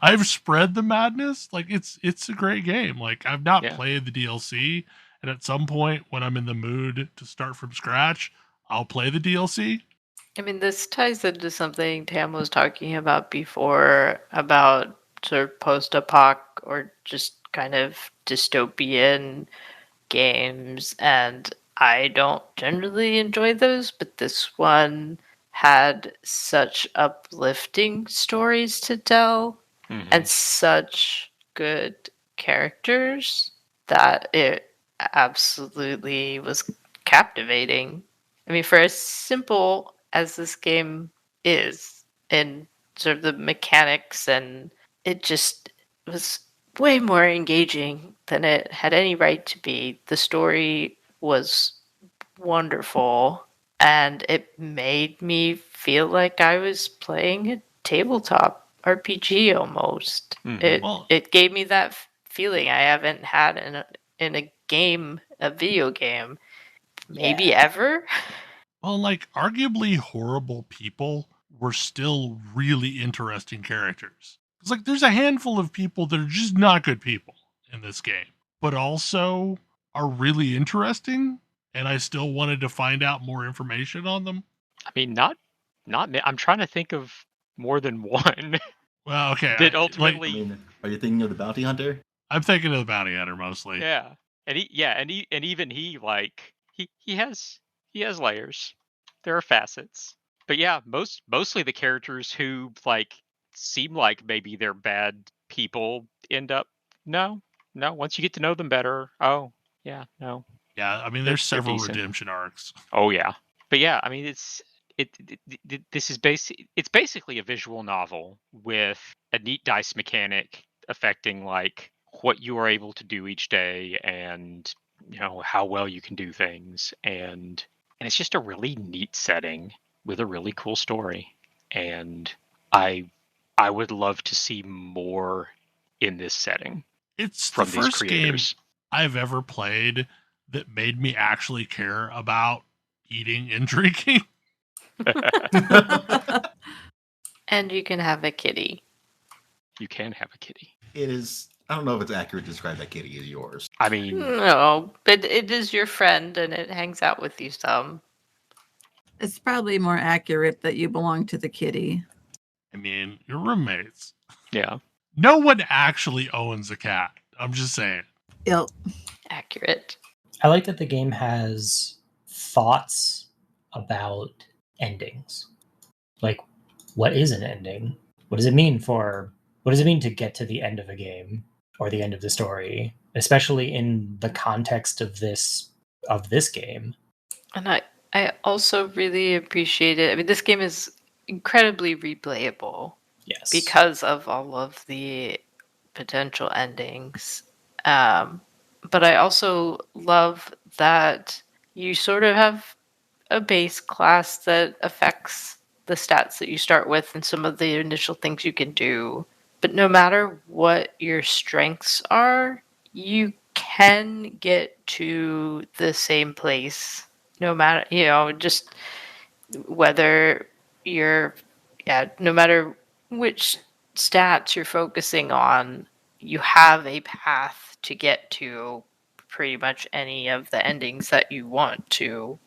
I've spread the madness. It's a great game. I've not played the DLC, and at some point when I'm in the mood to start from scratch, I'll play the DLC. I mean, this ties into something Tam was talking about before, about sort of post-apoc or just kind of dystopian games, and I don't generally enjoy those, but this one had such uplifting stories to tell and such good characters that it absolutely was captivating. I mean, for as simple as this game is, and sort of the mechanics, and it just was way more engaging than it had any right to be. The story was wonderful, and it made me feel like I was playing a tabletop RPG almost. Mhm. Well- It gave me that feeling I haven't had in a game, a video game, maybe ever. Well, like, arguably horrible people were still really interesting characters. It's like there's a handful of people that are just not good people in this game, but also are really interesting, and I still wanted to find out more information on them. I mean, not I'm trying to think of more than one Well, okay, that I ultimately, mean, are you thinking of the bounty hunter? I'm thinking of the bounty hunter mostly. yeah, and even he like he has layers. There are facets, but yeah, mostly the characters who like seem like maybe they're bad people end up no. Once you get to know them better, oh yeah, no, Yeah, I mean, they're there's several decent. redemption arcs. Oh yeah, but yeah, I mean this is it's basically a visual novel with a neat dice mechanic affecting like what you are able to do each day and how well you can do things, and it's just a really neat setting with a really cool story, and I I would love to see more in this setting It's the from these first game creators. I've ever played that made me actually care about eating and drinking. And you can have a kitty. You can have a kitty. It is. I don't know if it's accurate to describe that kitty as yours. I mean, No, but it is your friend and it hangs out with you some. It's probably more accurate that you belong to the kitty. I mean, your roommates. yeah. No one actually owns a cat. I'm just saying. Yep. Accurate. I like that the game has thoughts about endings. Like, what is an ending? What does it mean to get to the end of a game or the end of the story, especially in the context of this game? And I also really appreciate it. I mean, this game is incredibly replayable Yes. because of all of the potential endings. But I also love that you sort of have a base class that affects the stats that you start with and some of the initial things you can do. But no matter what your strengths are, you can get to the same place. No matter, just whether you're, no matter which stats you're focusing on, you have a path to get to pretty much any of the endings that you want to.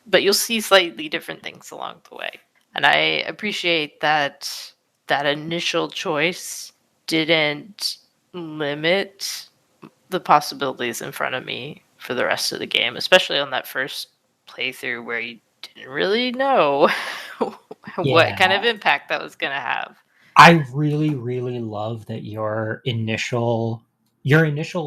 But you'll see slightly different things along the way. And I appreciate that initial choice didn't limit the possibilities in front of me for the rest of the game, especially on that first playthrough where you didn't really know what kind of impact that was going to have. I really, really love that your initial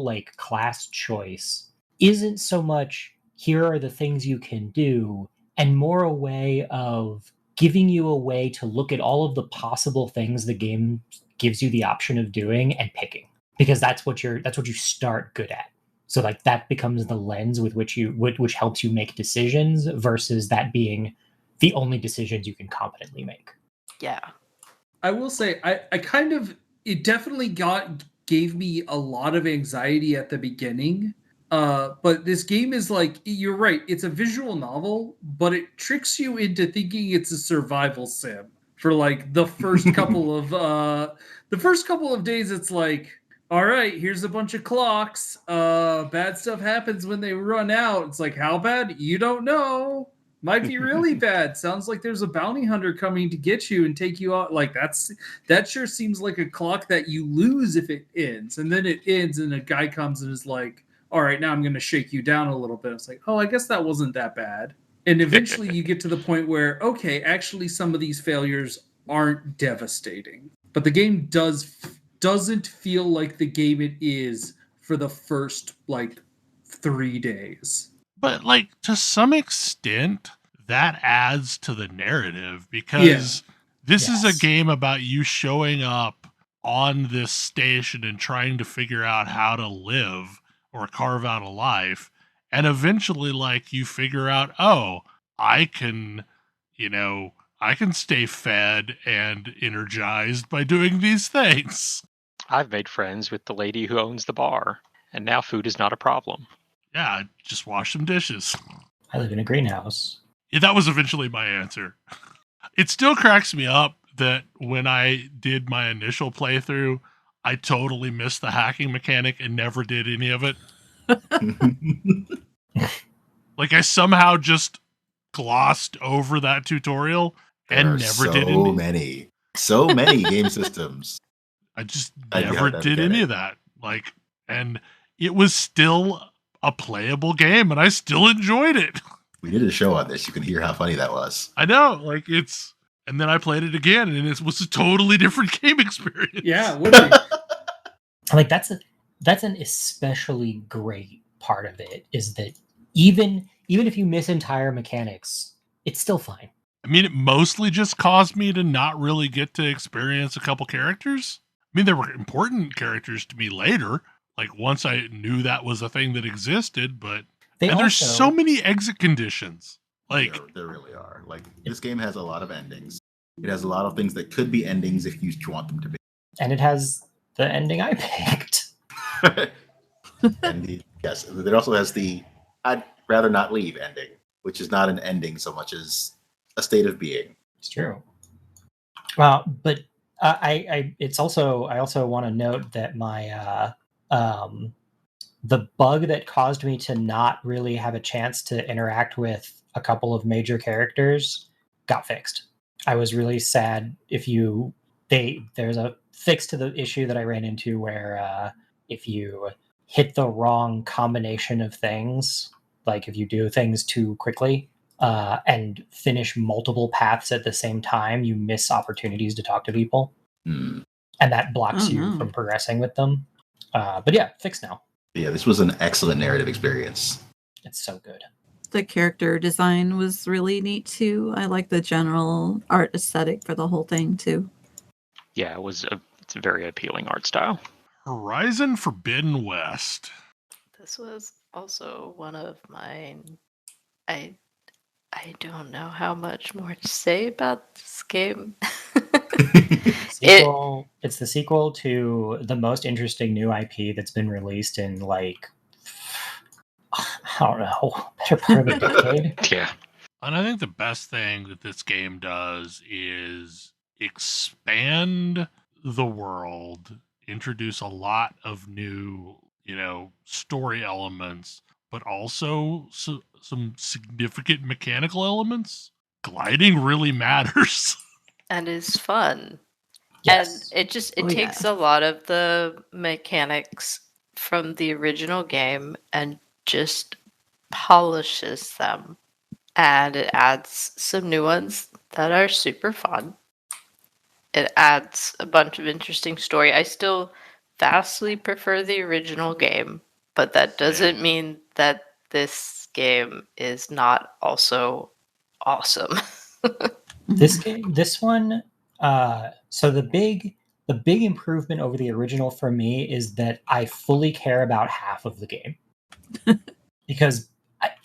like class choice isn't so much here are the things you can do, and more a way of giving you a way to look at all of the possible things the game gives you the option of doing and picking, because that's what you start good at. So like that becomes the lens with which which helps you make decisions versus that being the only decisions you can competently make. Yeah. I will say, I kind of, it definitely gave me a lot of anxiety at the beginning. But this game is like, you're right, it's a visual novel, but it tricks you into thinking it's a survival sim for like the first couple of days. It's like, all right, here's a bunch of clocks. Bad stuff happens when they run out. It's like, how bad? You don't know. Might be really bad. Sounds like there's a bounty hunter coming to get you and take you out. Like that sure seems like a clock that you lose if it ends. And then it ends and a guy comes and is like, all right, now I'm going to shake you down a little bit. It's like, oh, I guess that wasn't that bad. And eventually you get to the point where, okay, actually some of these failures aren't devastating. But the game doesn't feel like the game it is for the first like 3 days. But like to some extent, that adds to the narrative because this is a Yes. game about you showing up on this station and trying to figure out how to live or carve out a life. And eventually, like, you figure out, oh, I can, I can stay fed and energized by doing these things. I've made friends with the lady who owns the bar, and now food is not a problem. Yeah, just wash some dishes. I live in a greenhouse. Yeah, that was eventually my answer. It still cracks me up that when I did my initial playthrough, I totally missed the hacking mechanic and never did any of it. Like I somehow just glossed over that tutorial and never did any. So many game systems. I just I'd never have did get any it. of that. Like, and it was still a playable game and I still enjoyed it. We did a show on this. You can hear how funny that was. I know, like and then I played it again and it was a totally different game experience. Yeah, it would be. Like that's an especially great part of it, is that even if you miss entire mechanics, it's still fine. I mean, it mostly just caused me to not really get to experience a couple characters. I mean, there were important characters to me later, like once I knew that was a thing that existed, but there's so many exit conditions. Like there really are. Like this game has a lot of endings. It has a lot of things that could be endings if you want them to be. And it has the ending I picked. And yes, it also has the I'd rather not leave ending, which is not an ending so much as a state of being. It's true. But I also want to note that my the bug that caused me to not really have a chance to interact with a couple of major characters got fixed. I was really sad. There's a fix to the issue that I ran into where if you hit the wrong combination of things, like if you do things too quickly and finish multiple paths at the same time, you miss opportunities to talk to people. Mm. And that blocks you from progressing with them. But yeah, fixed now. Yeah, this was an excellent narrative experience. It's so good. The character design was really neat too. I like the general art aesthetic for the whole thing too. Yeah, it's a very appealing art style. Horizon Forbidden West. This was also one of mine. I don't know how much more to say about this game. It's the sequel to the most interesting new IP that's been released in like, I don't know, better part of a decade. Yeah. And I think the best thing that this game does is expand the world, introduce a lot of new, story elements, but also some significant mechanical elements. Gliding really matters. And is fun. Yes. And it takes a lot of the mechanics from the original game and just polishes them. And it adds some new ones that are super fun. It adds a bunch of interesting story. I still vastly prefer the original game, but that doesn't mean that this game is not also awesome. This one, so the big improvement over the original for me is that I fully care about half of the game. Because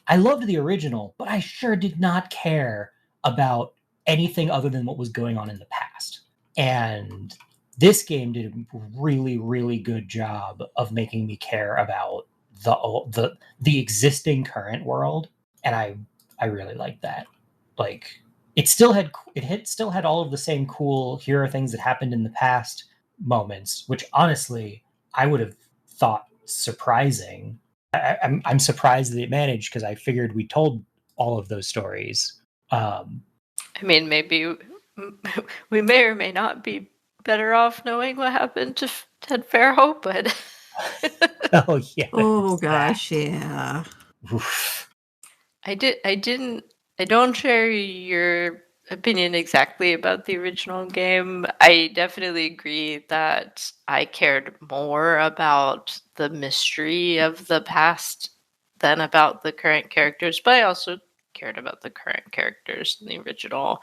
I loved the original, but I sure did not care about anything other than what was going on in the past. And this game did a really, really good job of making me care about the existing current world, and I really liked that. Like it still had all of the same cool here are things that happened in the past moments, which honestly I would have thought surprising. I'm surprised that it managed, because I figured we told all of those stories. I mean, maybe we may or may not be better off knowing what happened to Ted Fairhope, but Oh yeah. Oh gosh, yeah. Oof. I don't share your opinion exactly about the original game. I definitely agree that I cared more about the mystery of the past than about the current characters, but I also cared about the current characters in the original.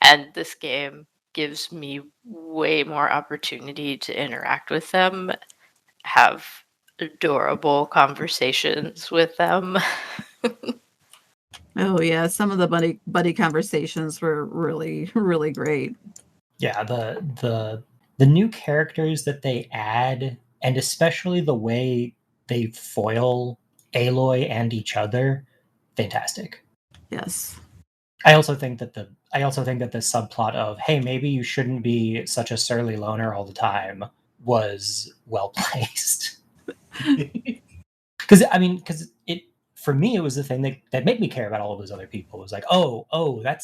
And this game gives me way more opportunity to interact with them, have adorable conversations with them. Oh yeah, some of the buddy conversations were really really great. Yeah, the new characters that they add, and especially the way they foil Aloy and each other, fantastic. Yes. I also think that the subplot of, hey, maybe you shouldn't be such a surly loner all the time, was well placed. Because it, for me, it was the thing that made me care about all of those other people. It was like, oh,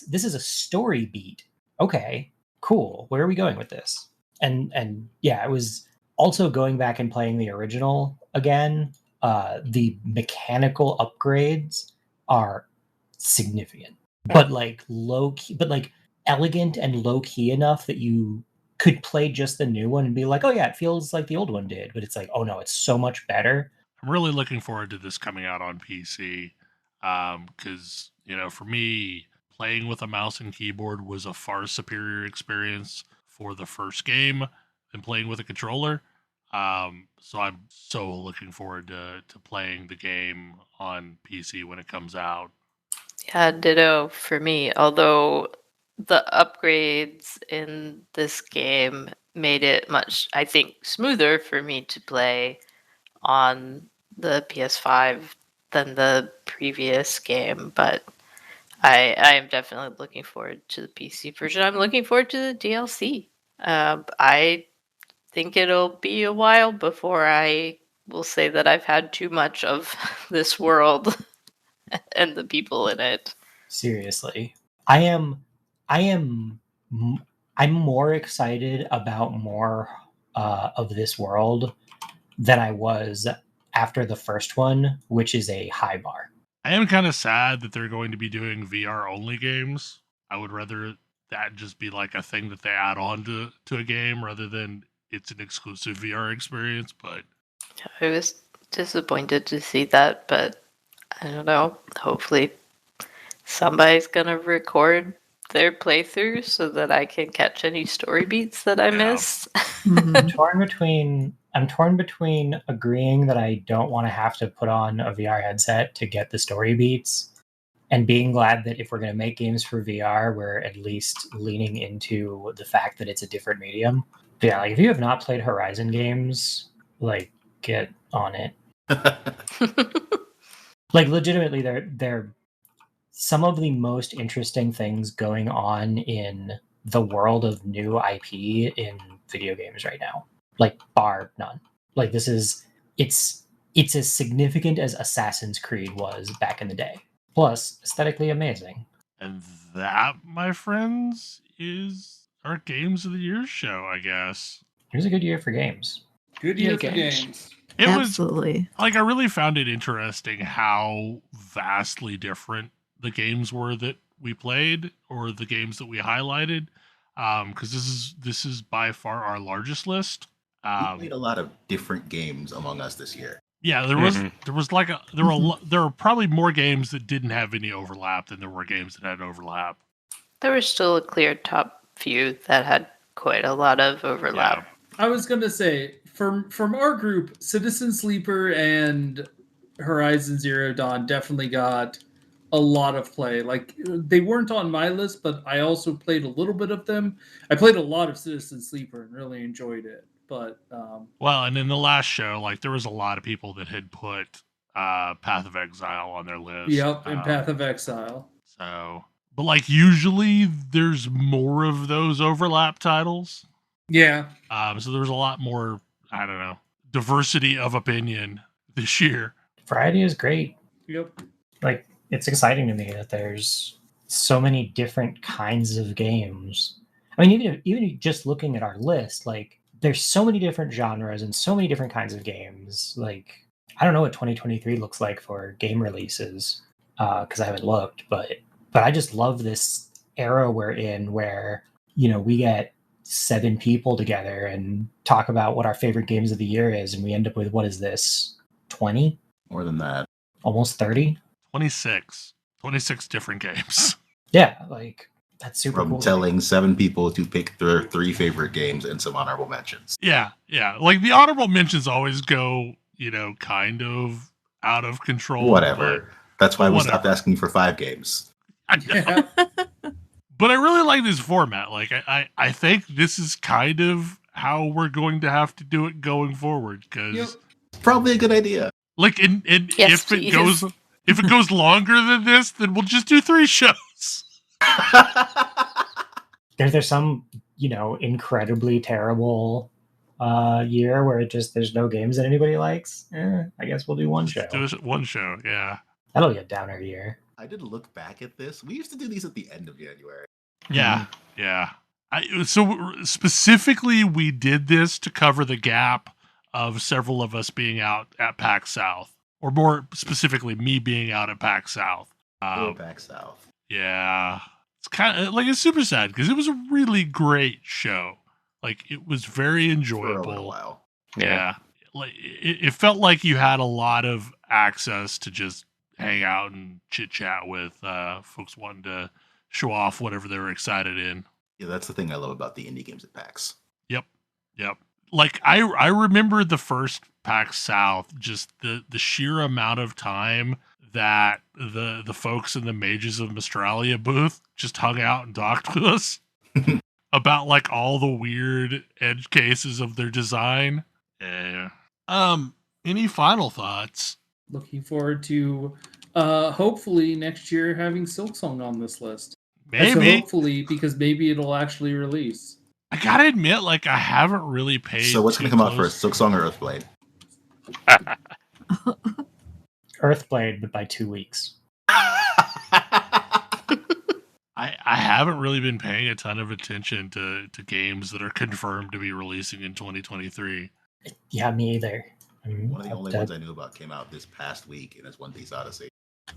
this is a story beat. Okay, cool. Where are we going with this? And yeah, it was also going back and playing the original again. The mechanical upgrades are significant, but like low key, but like elegant and low key enough that you could play just the new one and be like, oh yeah, it feels like the old one did. But it's like, oh no, it's so much better. I'm really looking forward to this coming out on PC because, for me, playing with a mouse and keyboard was a far superior experience for the first game than playing with a controller. So I'm so looking forward to playing the game on PC when it comes out. Yeah, ditto for me. Although the upgrades in this game made it much, I think, smoother for me to play on the PS5 than the previous game. But I am definitely looking forward to the PC version. I'm looking forward to the DLC. I think it'll be a while before I will say that I've had too much of this world and the people in it. Seriously, I am I'm more excited about more of this world than I was after the first one, which is a high bar. I am kind of sad that they're going to be doing VR only games. I would rather that just be like a thing that they add on to a game rather than it's an exclusive VR experience. But I was disappointed to see that, but I don't know. Hopefully, somebody's gonna record their playthrough so that I can catch any story beats that I miss. Mhm. I'm torn between agreeing that I don't want to have to put on a VR headset to get the story beats, and being glad that if we're going to make games for VR, we're at least leaning into the fact that it's a different medium. But yeah, like if you have not played Horizon games, like get on it. Like legitimately, they're some of the most interesting things going on in the world of new IP in video games right now. Like bar none. Like it's as significant as Assassin's Creed was back in the day. Plus, aesthetically amazing. and that, my friends, is our Games of the Year show, I guess. It was a good year for games. Good Yeah, year for games. games. It was Absolutely. like I really found it interesting how vastly different the games were that we played or the games that we highlighted. Because this is by far our largest list. We played a lot of different games among us this year. Yeah, there was like there were probably more games that didn't have any overlap than there were games that had overlap. There was still a clear top few that had quite a lot of overlap. I was gonna say from our group, Citizen Sleeper and Horizon Zero Dawn definitely got a lot of play. Like they weren't on my list, but I also played a little bit of them. I played a lot of Citizen Sleeper and really enjoyed it. But Well, and in the last show, like there was a lot of people that had put Path of Exile on their list. Yep, and Path of Exile. So, but like usually there's more of those overlap titles. Yeah. So there was a lot more, I don't know, diversity of opinion this year. Variety is great. Yep. Like it's exciting to me that there's so many different kinds of games. I mean, even just looking at our list, like there's so many different genres and so many different kinds of games. Like I don't know what 2023 looks like for game releases because I haven't looked, but I just love this era we're in where, you know, we get 7 people together and talk about what our favorite games of the year is, and we end up with, what is this, 20? More than that. Almost 30? 26 different games. Yeah, like, that's super From cool. telling 7 people to pick their 3 favorite games and some honorable mentions. Yeah. Like the honorable mentions always go, you know, kind of out of control. Whatever. That's why we whatever. stopped asking for 5 games. I know. Yeah. But I really like this format. Like I think this is kind of how we're going to have to do it going forward. Because Yep. Probably a good idea. like and Yes, if it goes longer than this, then we'll just do 3 shows. There's some, you know, incredibly terrible year where there's no games that anybody likes. I guess we'll do one show. Do one show, yeah. That'll be a downer year. I did look back at this. We used to do these at the end of January. Yeah. So specifically, we did this to cover the gap of several of us being out at PAX South, or more specifically, me being out at PAX South. Or back south. Yeah, it's kind of like, it's super sad because it was a really great show. Like, it was very For a enjoyable. little while. Yeah, like it felt like you had a lot of access to just hang out and chit chat with folks wanting to show off whatever they were excited in. Yeah, that's the thing I love about the indie games at PAX. Yep. Like I remember the first PAX South, just the sheer amount of time that the folks in the Mages of Mistralia booth just hung out and talked with us about like all the weird edge cases of their design. Yeah. Any final thoughts? Looking forward to hopefully next year having Silksong on this list. I said Maybe. hopefully, because maybe it'll actually release. I gotta admit, like, I haven't really paid. So what's going to too come out close- first, Silksong or Earthblade? Earthblade, but by 2 weeks. I haven't really been paying a ton of attention to games that are confirmed to be releasing in 2023. Yeah, me either. One of the only ones I knew about came out this past week, and it's One Piece Odyssey.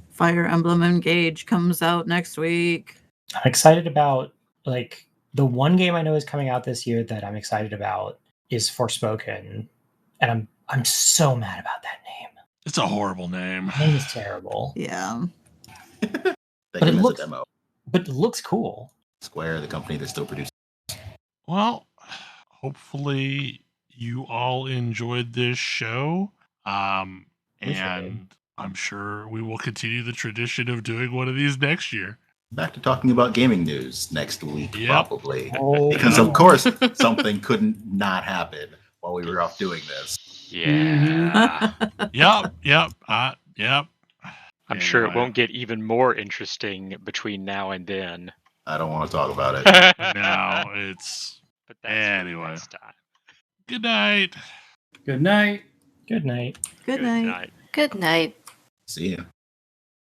Fire Emblem Engage comes out next week. I'm excited about, like, the one game I know is coming out this year that I'm excited about is Forspoken, and I'm so mad about that name. It's a horrible name. The name is terrible, Yeah. They But came it as looks- a demo. but it looks cool. Square, the company that still produces. Well, hopefully you all enjoyed this show. We sure And I'm sure we will continue the tradition of doing one of these next year. Back to talking about gaming news next week, Yep. probably. Oh, Because, of course, something couldn't not happen while we were off doing this. Yeah. Yep. I'm sure it Anyway. won't get even more interesting between now and then. I don't want to talk about it. No, it's But that's for Anyway. next time. good night. Good night. Good night. Good night. night. Good night. See ya.